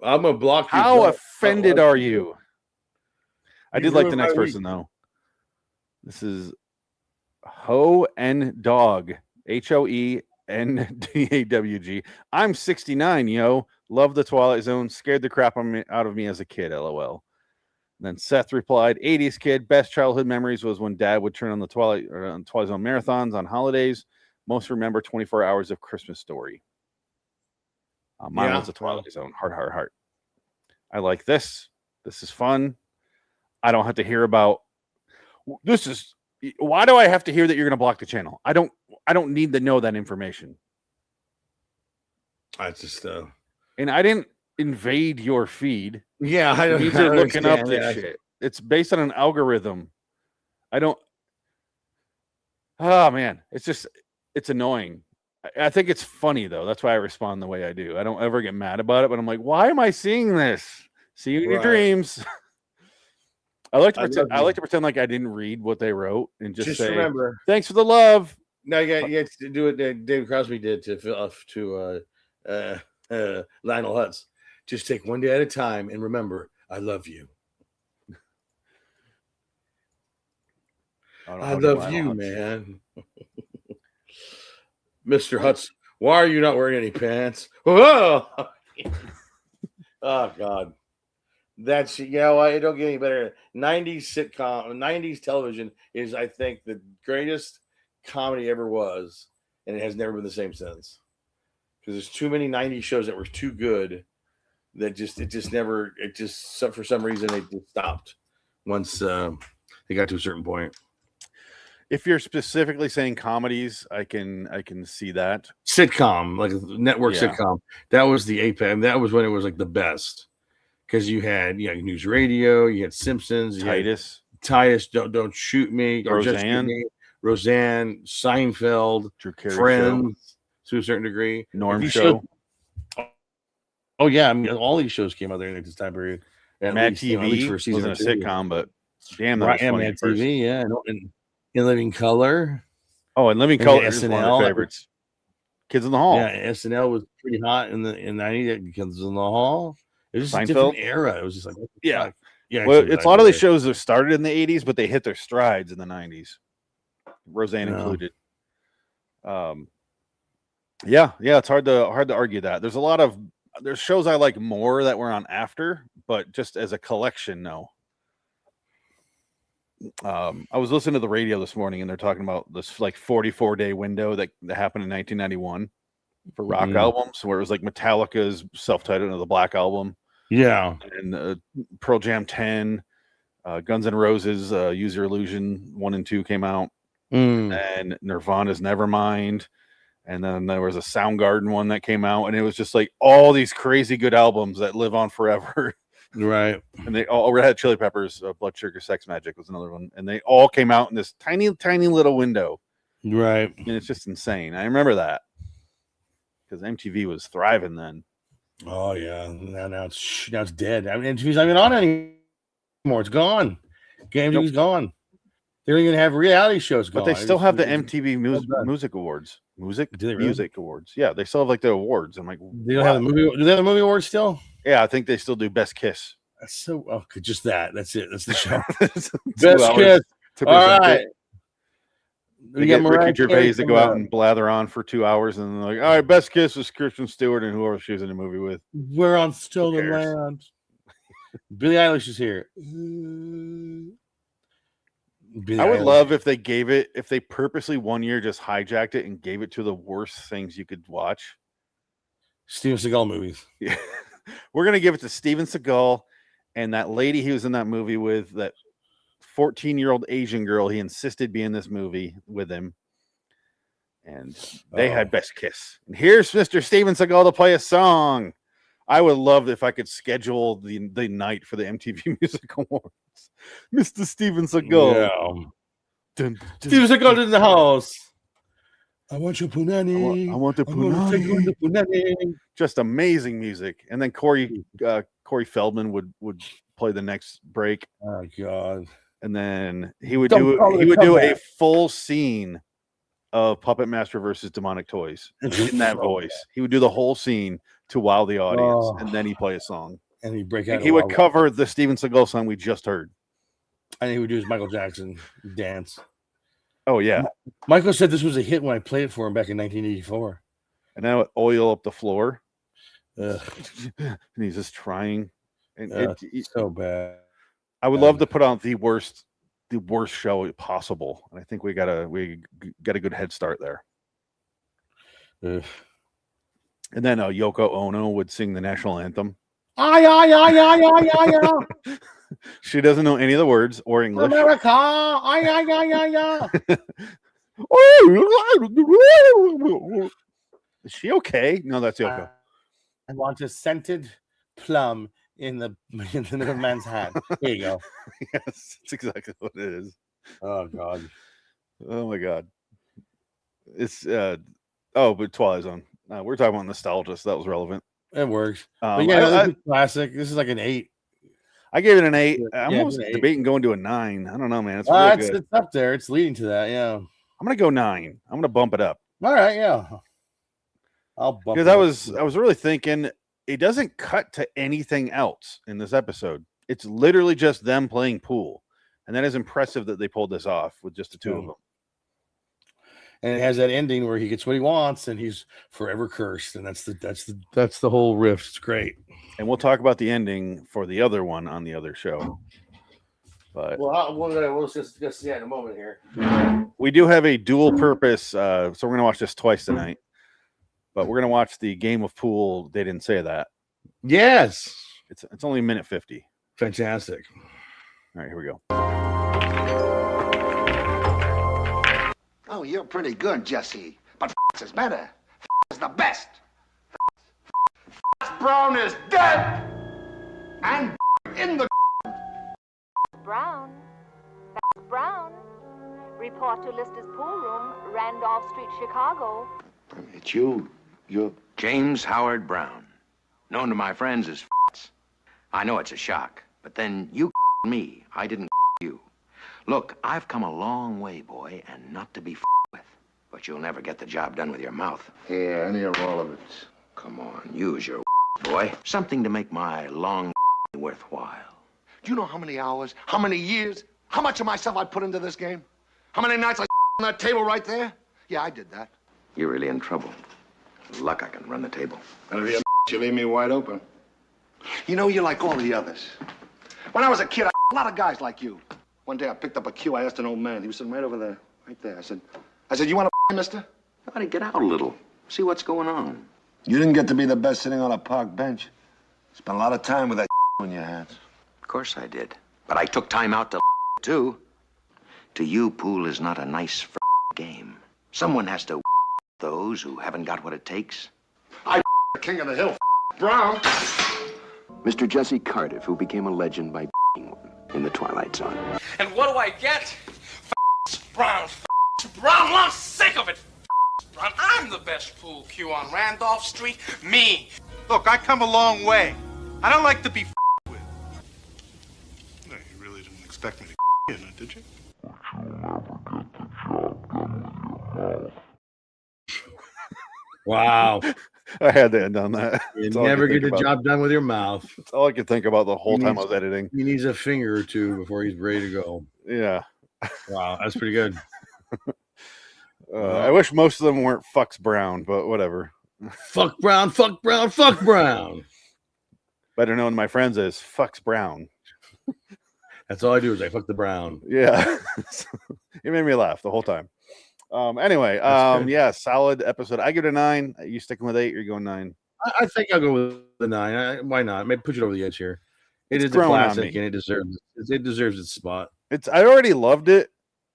Speaker 1: I'm going to block you.
Speaker 2: How offended are you? I did like the next person, though. This is Ho N Dog. HOENDAWG. I'm 69, yo. Love the Twilight Zone. Scared the crap out of me as a kid, LOL. And then Seth replied, 80s kid. Best childhood memories was when Dad would turn on the Twilight Zone marathons on holidays. Most remember 24 hours of Christmas Story. Mine was the Twilight Zone. Heart. I like this. This is fun. I don't have to hear about this is. Why do I have to hear that you're going to block the channel? I don't need to know that information.
Speaker 1: I just
Speaker 2: and I didn't invade your feed.
Speaker 1: Yeah, I don't.
Speaker 2: These are looking up this shit. It's based on an algorithm. I don't. Oh man, it's annoying. I think it's funny though. That's why I respond the way I do. I don't ever get mad about it, but I'm like, why am I seeing this? See you in your dreams. I like to pretend like I didn't read what they wrote and just say,
Speaker 1: remember,
Speaker 2: thanks for the love.
Speaker 1: Now you got to do what David Crosby did to Lionel Hutz. Just take one day at a time and remember, I love you. I love you, man. Mr. Hutz, why are you not wearing any pants? Whoa! Oh, God. That's, it don't get any better. 90s sitcom, 90s television is, I think, the greatest comedy ever was, and it has never been the same since. Because there's too many 90s shows that were too good that for some reason, it just stopped once they got to a certain point.
Speaker 2: If you're specifically saying comedies, I can see that.
Speaker 1: Sitcom, like a network sitcom. That was the apex. That was when it was like the best. Because you had News Radio, you had Simpsons,
Speaker 2: Titus,
Speaker 1: Don't Shoot Me, or
Speaker 2: Roseanne.
Speaker 1: Just Shoot Me, Roseanne, Seinfeld,
Speaker 2: Drew Carey
Speaker 1: Friends to a certain degree.
Speaker 2: Norm Show.
Speaker 1: Oh yeah, I mean all these shows came out there in this time period.
Speaker 2: Mad TV
Speaker 1: for a season
Speaker 2: wasn't a sitcom, but damn, that was funny.
Speaker 1: Mad TV, yeah, and In Living Color.
Speaker 2: Oh, and Living Color is
Speaker 1: SNL,
Speaker 2: one of my favorites. Kids in the Hall.
Speaker 1: Yeah, SNL was pretty hot in the 90s. Kids in the Hall. It was just a different era. It was just like,
Speaker 2: yeah.
Speaker 1: Well,
Speaker 2: it's a lot of these shows that started in the 80s, but they hit their strides in the 90s. Roseanne included. Yeah, it's hard to argue that. There's shows I like more that were on after, but just as a collection, no. I was listening to the radio this morning, and they're talking about this like 44-day window that happened in 1991 for rock albums, where it was like Metallica's self-titled The Black Album, and Pearl Jam 10, Guns N' Roses Use Your Illusion 1 and 2 came out, and Nirvana's Nevermind, and then there was a Soundgarden one that came out, and it was just like all these crazy good albums that live on forever.
Speaker 1: Right.
Speaker 2: And they all Red Hot Chili Peppers, Blood Sugar Sex Magic was another one, and they all came out in this tiny little window.
Speaker 1: Right.
Speaker 2: And it's just insane. I remember that because MTV was thriving then.
Speaker 1: Oh yeah, now it's dead. I mean, MTV's not even on anymore. It's gone. MTV's gone. They don't even have reality shows going.
Speaker 2: But they still have the MTV Music Awards. Music Awards. Yeah, they still have like the awards. I'm like,
Speaker 1: they don't have the movie. Do they have the movie awards still?
Speaker 2: Yeah, I think they still do Best Kiss.
Speaker 1: That's so just that. That's it. That's the show.
Speaker 2: Best Kiss.
Speaker 1: All right.
Speaker 2: We get Ricky Gervais to go out and blather on for 2 hours, and then like, all right, Best Kiss was Kristen Stewart and whoever she was in the movie with.
Speaker 1: We're on stolen land. Billie Eilish is here.
Speaker 2: I would love if they purposely one year just hijacked it and gave it to the worst things you could watch.
Speaker 1: Steven Seagal movies.
Speaker 2: Yeah. We're going to give it to Steven Seagal and that lady he was in that movie with, that 14-year-old Asian girl. He insisted be in this movie with him. And they had Best Kiss. And here's Mr. Steven Seagal to play a song. I would love if I could schedule the night for the MTV Music Awards. Mr. Steven Seagal.
Speaker 1: Yeah. Steven Seagal in the house. I want your punani.
Speaker 2: I want the punani. Just amazing music. And then Corey Feldman would play the next break.
Speaker 1: Oh God.
Speaker 2: And then he would do a full scene of Puppet Master versus Demonic Toys in that voice. He would do the whole scene to wow the audience, and then he'd play a song.
Speaker 1: And he'd break out.
Speaker 2: He would cover the Steven Seagal song we just heard.
Speaker 1: And he would do his Michael Jackson dance.
Speaker 2: Oh yeah.
Speaker 1: Michael said this was a hit when I played it for him back in 1984.
Speaker 2: And now it oil up the floor.
Speaker 1: And
Speaker 2: he's just trying. And
Speaker 1: it's so bad.
Speaker 2: I would love to put on the worst show possible. And I think we got a good head start there. And then Yoko Ono would sing the national anthem. She doesn't know any of the words or English.
Speaker 1: America.
Speaker 2: Is she okay? No, that's Yoko.
Speaker 1: I want a scented plum in the middle man's hand. Here you go.
Speaker 2: Yes, that's exactly what it is.
Speaker 1: Oh God.
Speaker 2: Oh my God. It's but Twilight Zone. We're talking about nostalgia, so that was relevant.
Speaker 1: It works. But yeah, this is classic. This is like an 8.
Speaker 2: I gave it an 8. I'm almost debating going to a 9. I don't know, man. It's really good.
Speaker 1: It's up there. It's leading to that. Yeah.
Speaker 2: I'm gonna go 9. I'm gonna bump it up.
Speaker 1: All right, yeah. I'll bump
Speaker 2: Because I was really thinking it doesn't cut to anything else in this episode. It's literally just them playing pool, and that is impressive that they pulled this off with just the two of them.
Speaker 1: And it has that ending where he gets what he wants, and he's forever cursed, and that's the whole riff. It's great.
Speaker 2: And we'll talk about the ending for the other one on the other show. But
Speaker 1: we'll discuss that in a moment here.
Speaker 2: We do have a dual purpose, so we're gonna watch this twice tonight. But we're gonna watch the game of pool. They didn't say that.
Speaker 1: Yes,
Speaker 2: it's only a minute 50.
Speaker 1: Fantastic.
Speaker 2: All right, here we go.
Speaker 16: Oh, you're pretty good, Jesse. But is better. Is the best. Brown is dead. And in the
Speaker 15: Brown. Brown. Report to Lister's pool room, Randolph Street, Chicago.
Speaker 3: It's you. You're James Howard Brown. Known to my friends as I know it's a shock, but then you me. I didn't you. Look, I've come a long way, boy, and not to be with. But you'll never get the job done with your mouth.
Speaker 16: Yeah, any or all of it.
Speaker 3: Come on, use your boy. Something to make my long worthwhile.
Speaker 16: Do you know how many hours, how many years, how much of myself I put into this game? How many nights I on that table right there? Yeah, I did that.
Speaker 3: You're really in trouble. Luck I can run the table.
Speaker 16: And if you leave me wide open. You know, you're like all the others. When I was a kid, I a lot of guys like you. One day I picked up a cue. I asked an old man. He was sitting right over there, right there. I said, you want to mister?
Speaker 3: How about to get out a little? See what's going on.
Speaker 16: You didn't get to be the best sitting on a park bench. Spent a lot of time with that in your hands.
Speaker 3: Of course I did. But I took time out to too. To you, pool is not a nice game. Someone has to those who haven't got what it takes.
Speaker 16: I the king of the hill, Brown.
Speaker 3: Mr. Jesse Cardiff, who became a legend by in the Twilight Zone.
Speaker 17: And what do I get? Brown. Brown, I'm sick of it. Brown, I'm the best pool cue on Randolph Street. Me.
Speaker 18: Look, I come a long way. I don't like to be with. No, you really didn't expect me to in it, did you?
Speaker 1: Wow.
Speaker 2: I had to end on that.
Speaker 1: You never get the job done with your mouth.
Speaker 2: That's all I could think about the whole time I was editing.
Speaker 1: He needs a finger or two before he's ready to go.
Speaker 2: Yeah.
Speaker 1: Wow, that's pretty good.
Speaker 2: I wish most of them weren't fucks Brown, but whatever.
Speaker 1: Fuck Brown, fuck Brown, fuck Brown.
Speaker 2: Better known to my friends as fucks Brown.
Speaker 1: That's all I do is I fuck the Brown.
Speaker 2: Yeah. It made me laugh the whole time. Anyway, yeah, solid episode. I give it a 9. Are you sticking with 8? Or are you going 9?
Speaker 1: I think I'll go with the 9. Why not? Maybe push it over the edge here. It's a
Speaker 2: growing on
Speaker 1: classic,
Speaker 2: me.
Speaker 1: and it deserves its spot.
Speaker 2: I already loved it,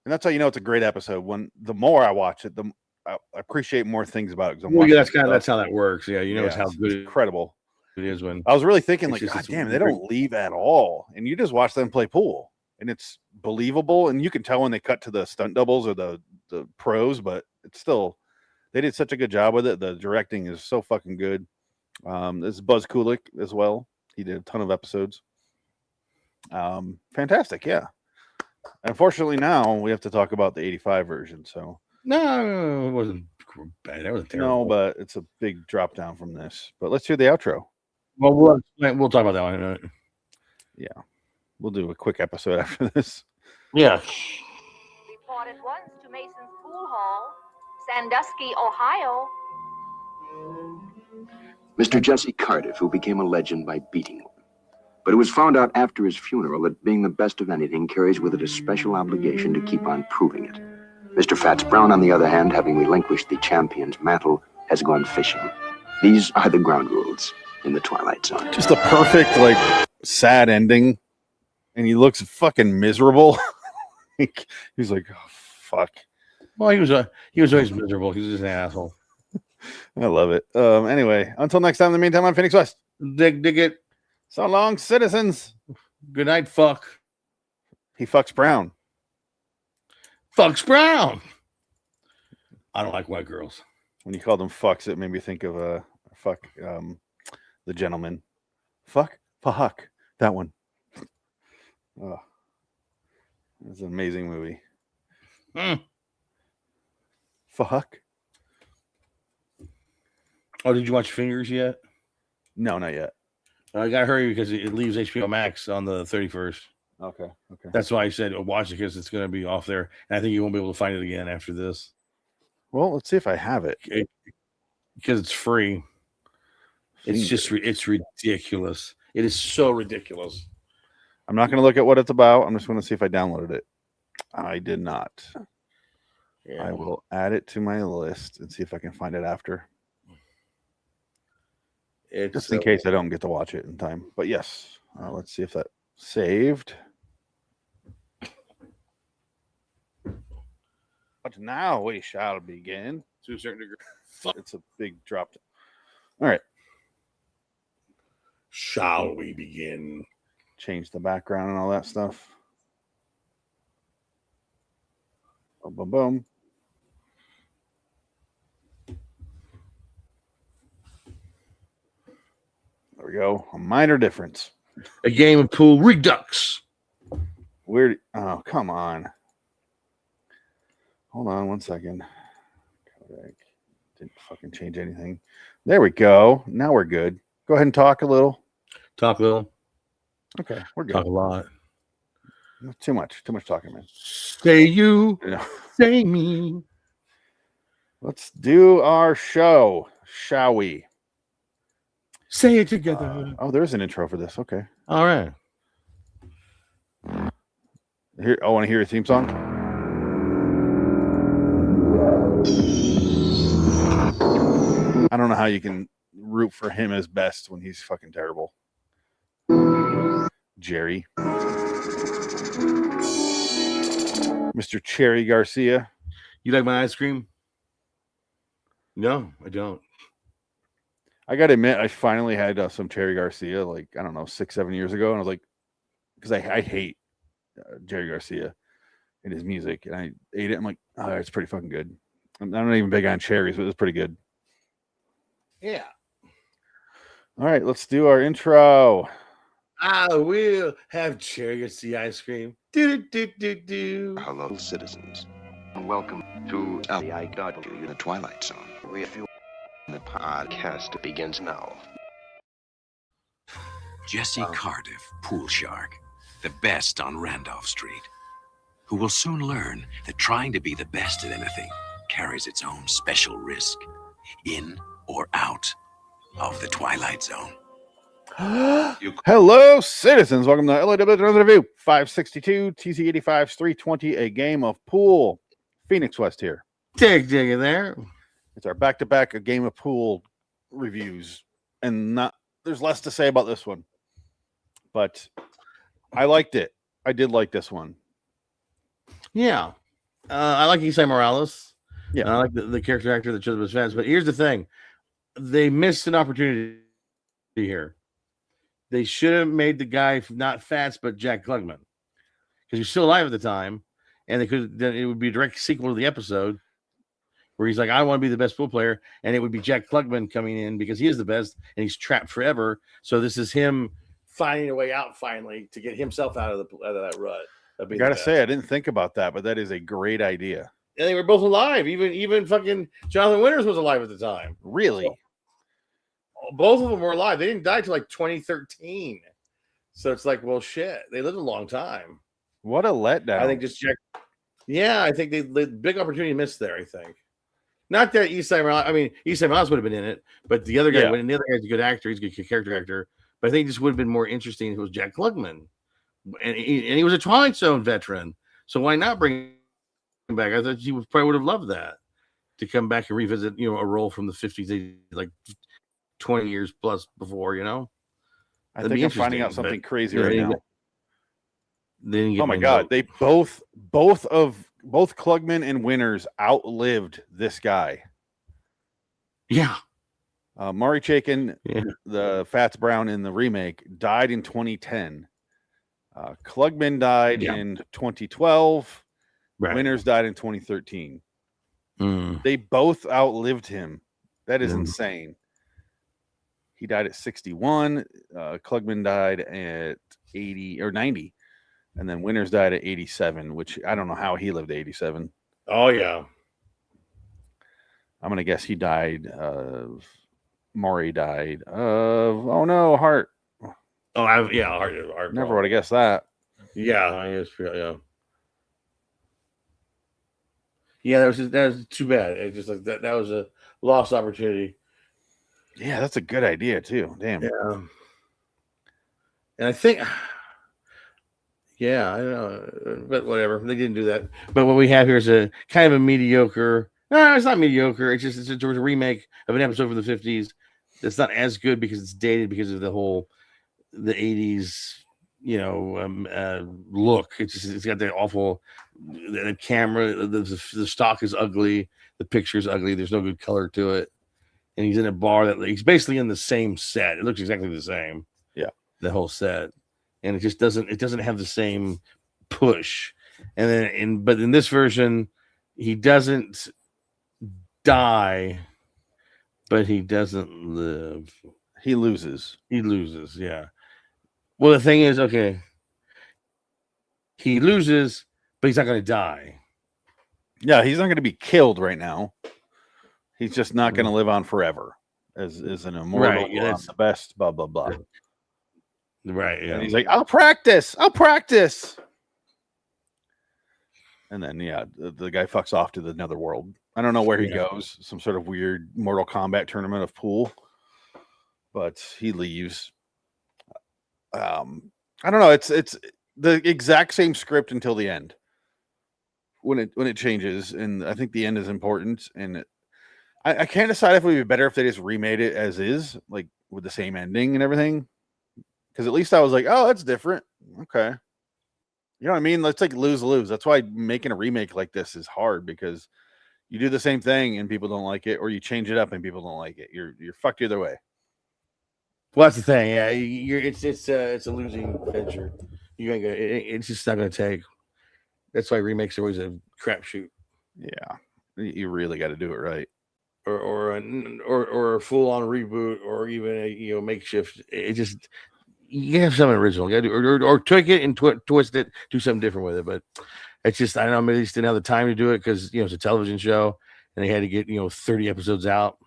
Speaker 2: and that's how you know it's a great episode. When the more I watch it, I appreciate more things about it.
Speaker 1: Well, yeah, that's how that works. Yeah, you know, it's how good
Speaker 2: it's incredible
Speaker 1: it is when
Speaker 2: I was really thinking, like,
Speaker 1: just,
Speaker 2: God damn, they don't leave at all, and you just watch them play pool, and it's believable, and you can tell when they cut to the stunt doubles or the pros, but it's still they did such a good job with it. The directing is so fucking good. This is Buzz Kulik as well. He did a ton of episodes. Fantastic, yeah. Unfortunately, now we have to talk about the 85 version. So
Speaker 1: no, it wasn't bad. That was terrible.
Speaker 2: No, but it's a big drop down from this. But let's hear the outro.
Speaker 1: Well, we'll talk about that one.
Speaker 2: Yeah, we'll do a quick episode after this.
Speaker 1: Yeah.
Speaker 15: Report at once to Mason's Pool Hall, Sandusky, Ohio.
Speaker 3: Mr. Jesse Cardiff, who became a legend by beating one. But it was found out after his funeral that being the best of anything carries with it a special obligation to keep on proving it. Mr. Fats Brown, on the other hand, having relinquished the champion's mantle, has gone fishing. These are the ground rules in the Twilight Zone.
Speaker 2: Just a perfect, like, sad ending. And he looks fucking miserable. He's like, oh, fuck.
Speaker 1: Well, he was always miserable. He was just an asshole.
Speaker 2: I love it. Anyway, until next time, in the meantime, I'm Phoenix West.
Speaker 1: Dig it.
Speaker 2: So long, citizens.
Speaker 1: Good night, fuck.
Speaker 2: He fucks Brown.
Speaker 1: Fucks Brown. I don't like white girls.
Speaker 2: When you called them fucks, it made me think of fuck The Gentleman. Fuck. That one. Oh. It's an amazing movie. fuck?
Speaker 1: Oh, did you watch Fingers yet?
Speaker 2: No, not yet.
Speaker 1: I got to hurry because it leaves HBO Max on the 31st.
Speaker 2: Okay.
Speaker 1: That's why I said watch it, because it's going to be off there. And I think you won't be able to find it again after this.
Speaker 2: Well, let's see if I have it.
Speaker 1: Because it's free. It's just, it's ridiculous. It is so ridiculous.
Speaker 2: I'm not going to look at what it's about. I'm just going to see if I downloaded it. I did not. Yeah. I will add it to my list and see if I can find it after. Just in case I don't get to watch it in time. But yes, let's see if that saved. But now we shall begin.
Speaker 1: To a certain degree.
Speaker 2: It's a big drop. All right.
Speaker 1: Shall we begin?
Speaker 2: Change the background and all that stuff. Boom, boom, boom. There we go. A minor difference.
Speaker 1: A game of pool Redux.
Speaker 2: Weird. Oh, come on. Hold on 1 second. Didn't fucking change anything. There we go. Now we're good. Go ahead and talk a little.
Speaker 1: Talk a little.
Speaker 2: Okay, we're good.
Speaker 1: Talk a lot.
Speaker 2: Too much talking, man.
Speaker 1: Say you. Say me.
Speaker 2: Let's do our show, shall we?
Speaker 1: Say it together.
Speaker 2: Oh, there's an intro for this. Okay.
Speaker 1: All right.
Speaker 2: Here, I want to hear your theme song. I don't know how you can root for him as best when he's fucking terrible. Jerry. Mr. Cherry Garcia.
Speaker 1: You like my ice cream? No, I don't.
Speaker 2: I got to admit, I finally had some Cherry Garcia, like, I don't know, 6-7 years ago. And I was like, because I hate Jerry Garcia and his music. And I ate it. I'm like, oh, it's pretty fucking good. I'm not even big on cherries, but it's pretty good.
Speaker 1: Yeah.
Speaker 2: All right, let's do our intro.
Speaker 1: I will have Cherry Garcia ice cream.
Speaker 11: Hello, citizens. Welcome to LIW, the Twilight Zone. The podcast begins now.
Speaker 19: Jesse Cardiff, pool shark, the best on Randolph Street, who will soon learn that trying to be the best at anything carries its own special risk, in or out of the Twilight Zone.
Speaker 2: Hello, citizens. Welcome to LIW Review 562, TZ85's 320, a game of pool. Phoenix West here.
Speaker 1: Dig in there.
Speaker 2: It's our back-to-back a game of pool reviews. And there's less to say about this one. But I liked it. I did like this one.
Speaker 1: Yeah. I like Isai Morales.
Speaker 2: Yeah.
Speaker 1: I like the character actor that shows up as fans. But here's the thing. They missed an opportunity here. They should have made the guy not Fats, but Jack Klugman. Because he's still alive at the time. And then it would be a direct sequel to the episode where he's like, I want to be the best pool player. And it would be Jack Klugman coming in because he is the best and he's trapped forever. So this is him finding a way out finally to get himself out of that rut.
Speaker 2: I gotta say, I didn't think about that, but that is a great idea.
Speaker 1: And they were both alive. Even fucking Jonathan Winters was alive at the time.
Speaker 2: Really?
Speaker 1: So, both of them were alive. They didn't die till like 2013. So it's like, well, shit. They lived a long time.
Speaker 2: What a letdown.
Speaker 1: I think just Jack. Yeah, I think they big opportunity missed there, I think. Not that Isai Morales, Isai Morales would have been in it, but the other guy, when the other guy's a good actor, he's a good character actor. But I think this would have been more interesting if it was Jack Klugman. And he was a Twilight Zone veteran. So why not bring him back? I thought he probably would have loved that to come back and revisit, a role from the 50s, like 20 years plus before,
Speaker 2: I think I'm finding out something crazy right now.
Speaker 1: Oh
Speaker 2: my God. They both Klugman and Winters outlived this guy.
Speaker 1: Yeah.
Speaker 2: Maury Chaykin, the Fats Brown in the remake, died in 2010. Klugman died in 2012. Right. Winters died in 2013. They both outlived him. That is insane. He died at 61. Klugman died at 80 or 90. And then Winters died at 87, which I don't know how he lived to 87.
Speaker 1: Oh, yeah.
Speaker 2: I'm gonna guess he died of. Maury died of. Oh no, heart.
Speaker 1: Oh, heart.
Speaker 2: Never would have guessed that.
Speaker 1: Yeah, I guess. Yeah. Yeah, that was too bad. It just like that was a lost opportunity.
Speaker 2: Yeah, that's a good idea too. Damn.
Speaker 1: Yeah. And I think, yeah, I don't know, but whatever. They didn't do that. But what we have here is a kind of a mediocre. No, it's not mediocre. It's just it's a remake of an episode from the 50s. It's not as good because it's dated because of the 80s, look. It's got that awful. The camera, the stock is ugly. The picture is ugly. There's no good color to it. And he's in a bar he's basically in the same set. It looks exactly the same.
Speaker 2: Yeah.
Speaker 1: The whole set. And it just doesn't have the same push. And then but in this version, he doesn't die, but he doesn't live.
Speaker 2: He loses.
Speaker 1: Yeah. Well, the thing is, okay. He loses, but he's not going to die.
Speaker 2: Yeah, he's not going to be killed right now. He's just not going to live on forever as an immortal.
Speaker 1: Right, yeah,
Speaker 2: that's the best. Blah blah blah.
Speaker 1: Right. Yeah.
Speaker 2: And he's like, I'll practice. And then the guy fucks off to the netherworld. I don't know where he goes. Some sort of weird Mortal Kombat tournament of pool. But he leaves. I don't know. It's the exact same script until the end. When it changes, and I think the end is important. And I can't decide if it would be better if they just remade it as is, like with the same ending and everything. Because at least I was like, oh, that's different. Okay. You know what I mean? Let's like lose. That's why making a remake like this is hard, because you do the same thing and people don't like it, or you change it up and people don't like it. You're fucked either way.
Speaker 1: Well, that's the thing. Yeah, it's a losing venture. It's just not going to take. That's why remakes are always a crapshoot.
Speaker 2: Yeah, you really got to do it right,
Speaker 1: or a full on reboot, or even a makeshift. It just you have something original. You got to do, or take it and twist it, do something different with it. But it's just I don't know. Maybe they just didn't have the time to do it because it's a television show and they had to get 30 episodes out.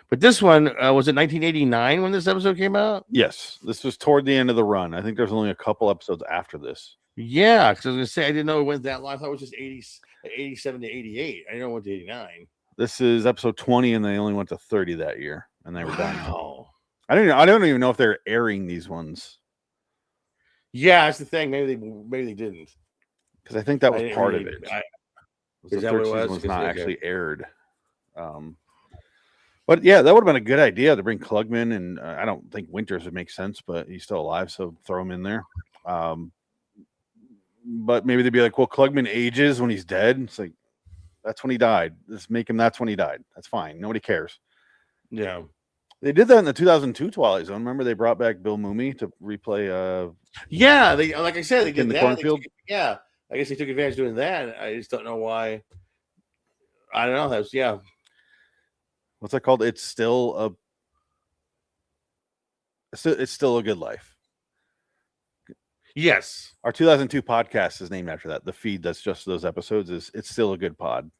Speaker 1: But this one was it 1989 when this episode came out?
Speaker 2: Yes, this was toward the end of the run. I think there's only a couple episodes after this.
Speaker 1: Yeah, because I was gonna say I didn't know it went that long. I thought it was just 87 to 88. I didn't know it went to 89.
Speaker 2: This is episode 20, and they only went to 30 that year, and they were done.
Speaker 1: Wow.
Speaker 2: I don't even know if they're airing these ones.
Speaker 1: Yeah, that's the thing. Maybe they didn't,
Speaker 2: because I think that was part of it.
Speaker 1: Is that what it
Speaker 2: was not actually aired. But yeah, that would have been a good idea to bring Klugman, and I don't think Winters would make sense, but he's still alive, so throw him in there. But maybe they'd be like, well, Klugman ages when he's dead. It's like, that's when he died. Let's make him that's when he died. That's fine. Nobody cares.
Speaker 1: Yeah.
Speaker 2: They did that in the 2002 Twilight Zone. Remember they brought back Bill Mumy to replay
Speaker 1: yeah, they like I said, they did
Speaker 2: in the
Speaker 1: that.
Speaker 2: cornfield.
Speaker 1: Yeah. I guess they took advantage of doing that. I just don't know why. I don't know. That's
Speaker 2: What's that called? It's still a good life.
Speaker 1: Yes.
Speaker 2: Our 2002 podcast is named after that. The feed that's just those episodes is It's Still a Good Pod.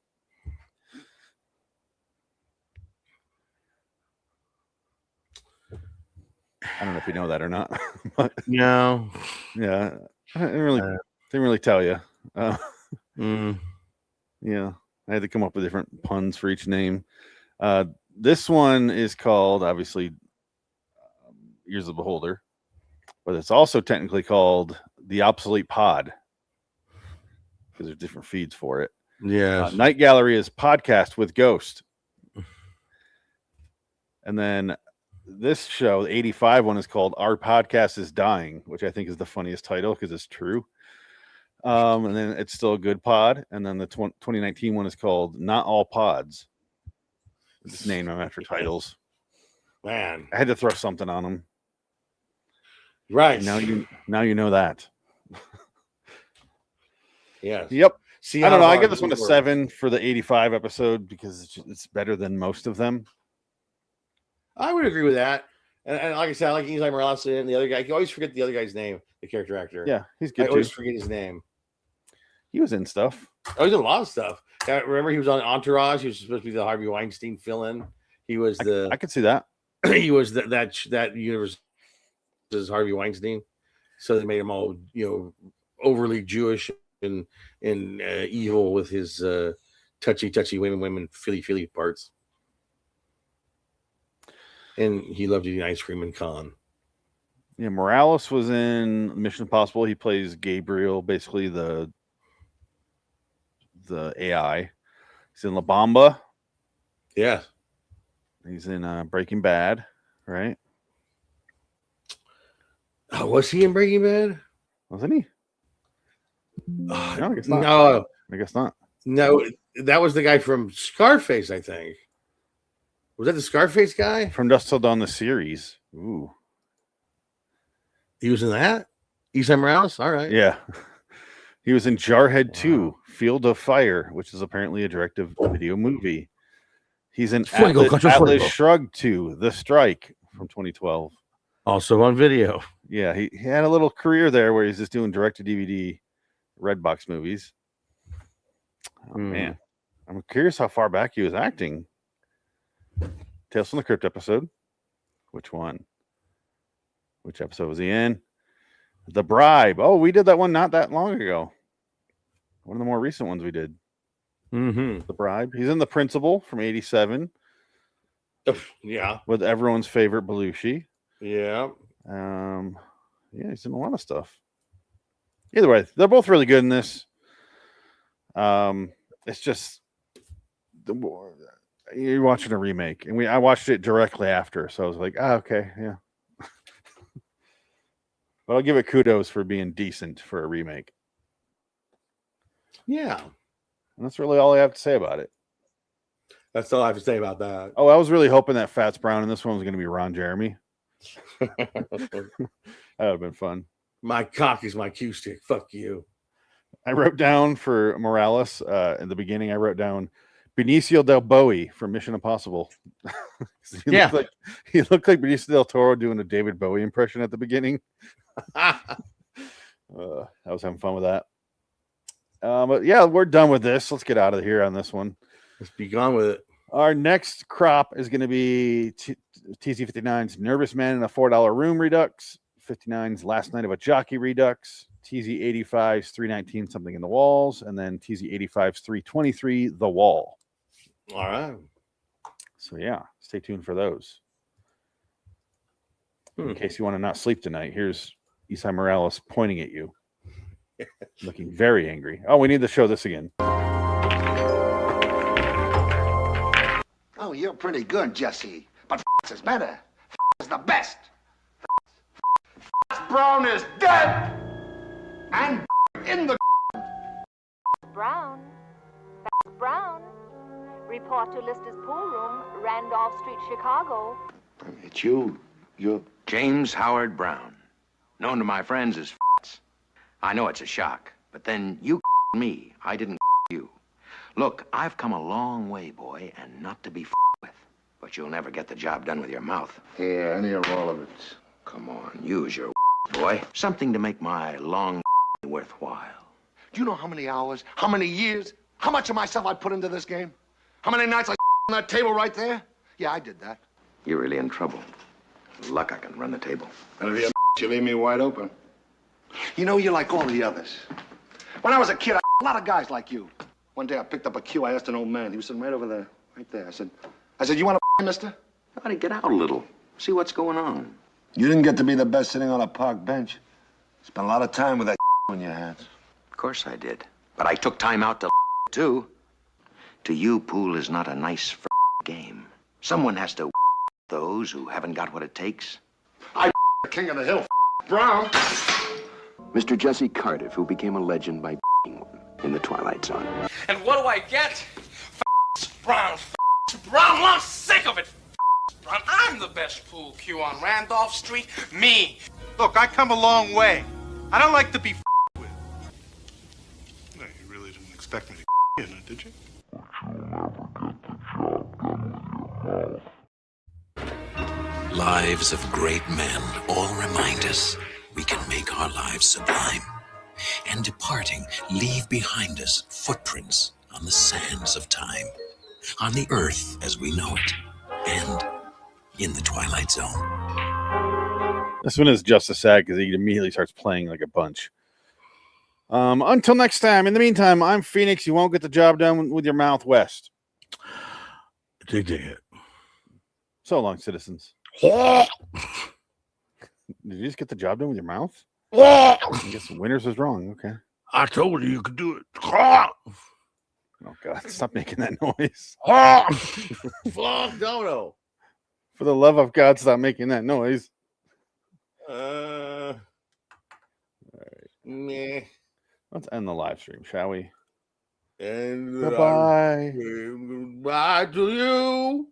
Speaker 2: I don't know if you know that or not. But,
Speaker 1: no.
Speaker 2: Yeah. I didn't really tell you. Yeah. I had to come up with different puns for each name. This one is called, obviously, Ears of the Beholder. But it's also technically called The Obsolete Pod, because there's different feeds for it.
Speaker 1: Yeah.
Speaker 2: Night Gallery is Podcast with Ghost. And then this show, the 85 one, is called Our Podcast is Dying, which I think is the funniest title because it's true. And then It's Still a Good Pod. And then the 2019 one is called Not All Pods. Just name them after titles.
Speaker 1: Man.
Speaker 2: I had to throw something on them.
Speaker 1: Right.
Speaker 2: Now you know that.
Speaker 1: Yeah.
Speaker 2: Yep.
Speaker 1: See,
Speaker 2: I don't know. I give this one a 7 for the 85 episode because it's better than most of them.
Speaker 1: I would agree with that. And like I said, I like Eli Morales and the other guy. You always forget the other guy's name, the character actor.
Speaker 2: Yeah, he's good.
Speaker 1: I always forget his name.
Speaker 2: He was in stuff.
Speaker 1: Oh, he's in a lot of stuff. Remember, he was on Entourage. He was supposed to be the Harvey Weinstein fill-in. He was
Speaker 2: I could see that.
Speaker 1: He was that universe is Harvey Weinstein. So they made him all overly Jewish and evil with his touchy women feely parts. And he loved eating ice cream and con.
Speaker 2: Yeah, Morales was in Mission Impossible. He plays Gabriel, basically the AI. He's in La Bamba.
Speaker 1: Yeah.
Speaker 2: He's in Breaking Bad, right?
Speaker 1: Oh, was he in Breaking Bad?
Speaker 2: Wasn't he? No, I guess not.
Speaker 1: No.
Speaker 2: I guess not.
Speaker 1: No, that was the guy from Scarface, I think. Was that the Scarface guy?
Speaker 2: From Dusk Till Dawn, the series. Ooh.
Speaker 1: He was in that? Esai Morales? All right.
Speaker 2: Yeah. He was in Jarhead 2, Field of Fire, which is apparently a direct-to-video movie. He's in Atlas Shrugged 2, The Strike from 2012.
Speaker 1: Also on video.
Speaker 2: Yeah, he had a little career there where he's just doing direct-to-DVD Redbox movies. Oh, man. I'm curious how far back he was acting. Tales from the Crypt episode. Which one? Which episode was he in? The Bribe. Oh, we did that one not that long ago. One of the more recent ones we did.
Speaker 1: Mm-hmm.
Speaker 2: The Bribe. He's in The Principal from 87.
Speaker 1: Yeah.
Speaker 2: With everyone's favorite Belushi.
Speaker 1: Yeah.
Speaker 2: Yeah, he's in a lot of stuff. Either way, they're both really good in this. It's just you're watching a remake, and I watched it directly after, so I was like, okay, yeah. But I'll give it kudos for being decent for a remake.
Speaker 1: Yeah.
Speaker 2: And that's really all I have to say about it.
Speaker 1: That's all I have to say about that.
Speaker 2: Oh, I was really hoping that Fats Brown in this one was going to be Ron Jeremy. That would have been fun.
Speaker 1: My cock is my cue stick. Fuck you.
Speaker 2: I wrote down for Morales in the beginning, I wrote down Benicio del Bowie from Mission Impossible. He looked like Benicio del Toro doing a David Bowie impression at the beginning. I was having fun with that. But yeah, we're done with this. Let's get out of here on this one.
Speaker 1: Let's be gone with it.
Speaker 2: Our next crop is going to be TZ59's Nervous Man in a $4 Room Redux, 59's Last Night of a Jockey Redux, TZ85's 319 Something in the Walls, and then TZ85's 323 The Wall.
Speaker 1: All right.
Speaker 2: So yeah, stay tuned for those. In case you want to not sleep tonight, here's Esai Morales pointing at you, looking very angry. Oh, we need to show this again.
Speaker 16: Oh, you're pretty good, Jesse. But is better. Is the best. Brown is dead. And in the
Speaker 15: Brown. Brown. Report to Lister's pool room, Randolph Street, Chicago.
Speaker 3: It's you. You're
Speaker 19: James Howard Brown, known to my friends as I know it's a shock, but then you me. I didn't you. Look, I've come a long way, boy, and not to be with. But you'll never get the job done with your mouth.
Speaker 16: Yeah, any or all of it.
Speaker 19: Come on, use your boy. Something to make my long worthwhile.
Speaker 16: Do you know how many hours, how many years, how much of myself I put into this game? How many nights I on that table right there? Yeah, I did that.
Speaker 19: You're really in trouble. Luck I can run the table.
Speaker 16: And if you leave me wide open. You know, you're like all the others. When I was a kid, a lot of guys like you. One day I picked up a cue. I asked an old man. He was sitting right over there, right there. I said, you want to mister?
Speaker 19: How to get out a little. See what's going on.
Speaker 16: You didn't get to be the best sitting on a park bench. Spent a lot of time with that on your hands.
Speaker 19: Of course I did. But I took time out to too. To you, pool is not a nice game. Someone has to those who haven't got what it takes.
Speaker 16: I the king of the hill, Brown.
Speaker 3: Mr. Jesse Cardiff, who became a legend by one in the Twilight Zone.
Speaker 17: And what do I get? Brown. Brown. I'm sick of it. Brown. I'm the best pool cue on Randolph Street. Me.
Speaker 18: Look, I come a long way. I don't like to be with. No, you really didn't expect me to in it, did you?
Speaker 10: But you'll never get the job done with your mouth.
Speaker 19: Lives of great men all remind us we can make our lives sublime. And departing, leave behind us footprints on the sands of time, on the earth as we know it, and in the Twilight Zone.
Speaker 2: This one is just as sad because he immediately starts playing like a bunch. Until next time, in the meantime, I'm Phoenix. You won't get the job done with your mouth west.
Speaker 1: Dig it.
Speaker 2: So long, citizens. Did you just get the job done with your mouth? I guess Winters was wrong. Okay.
Speaker 1: I told you could do it.
Speaker 2: Oh, God. Stop making that noise.
Speaker 1: Fuck, Dono.
Speaker 2: For the love of God, stop making that noise.
Speaker 1: All right. Meh.
Speaker 2: Let's end the live stream, shall we?
Speaker 1: And
Speaker 2: Bye-bye.
Speaker 1: Bye to you.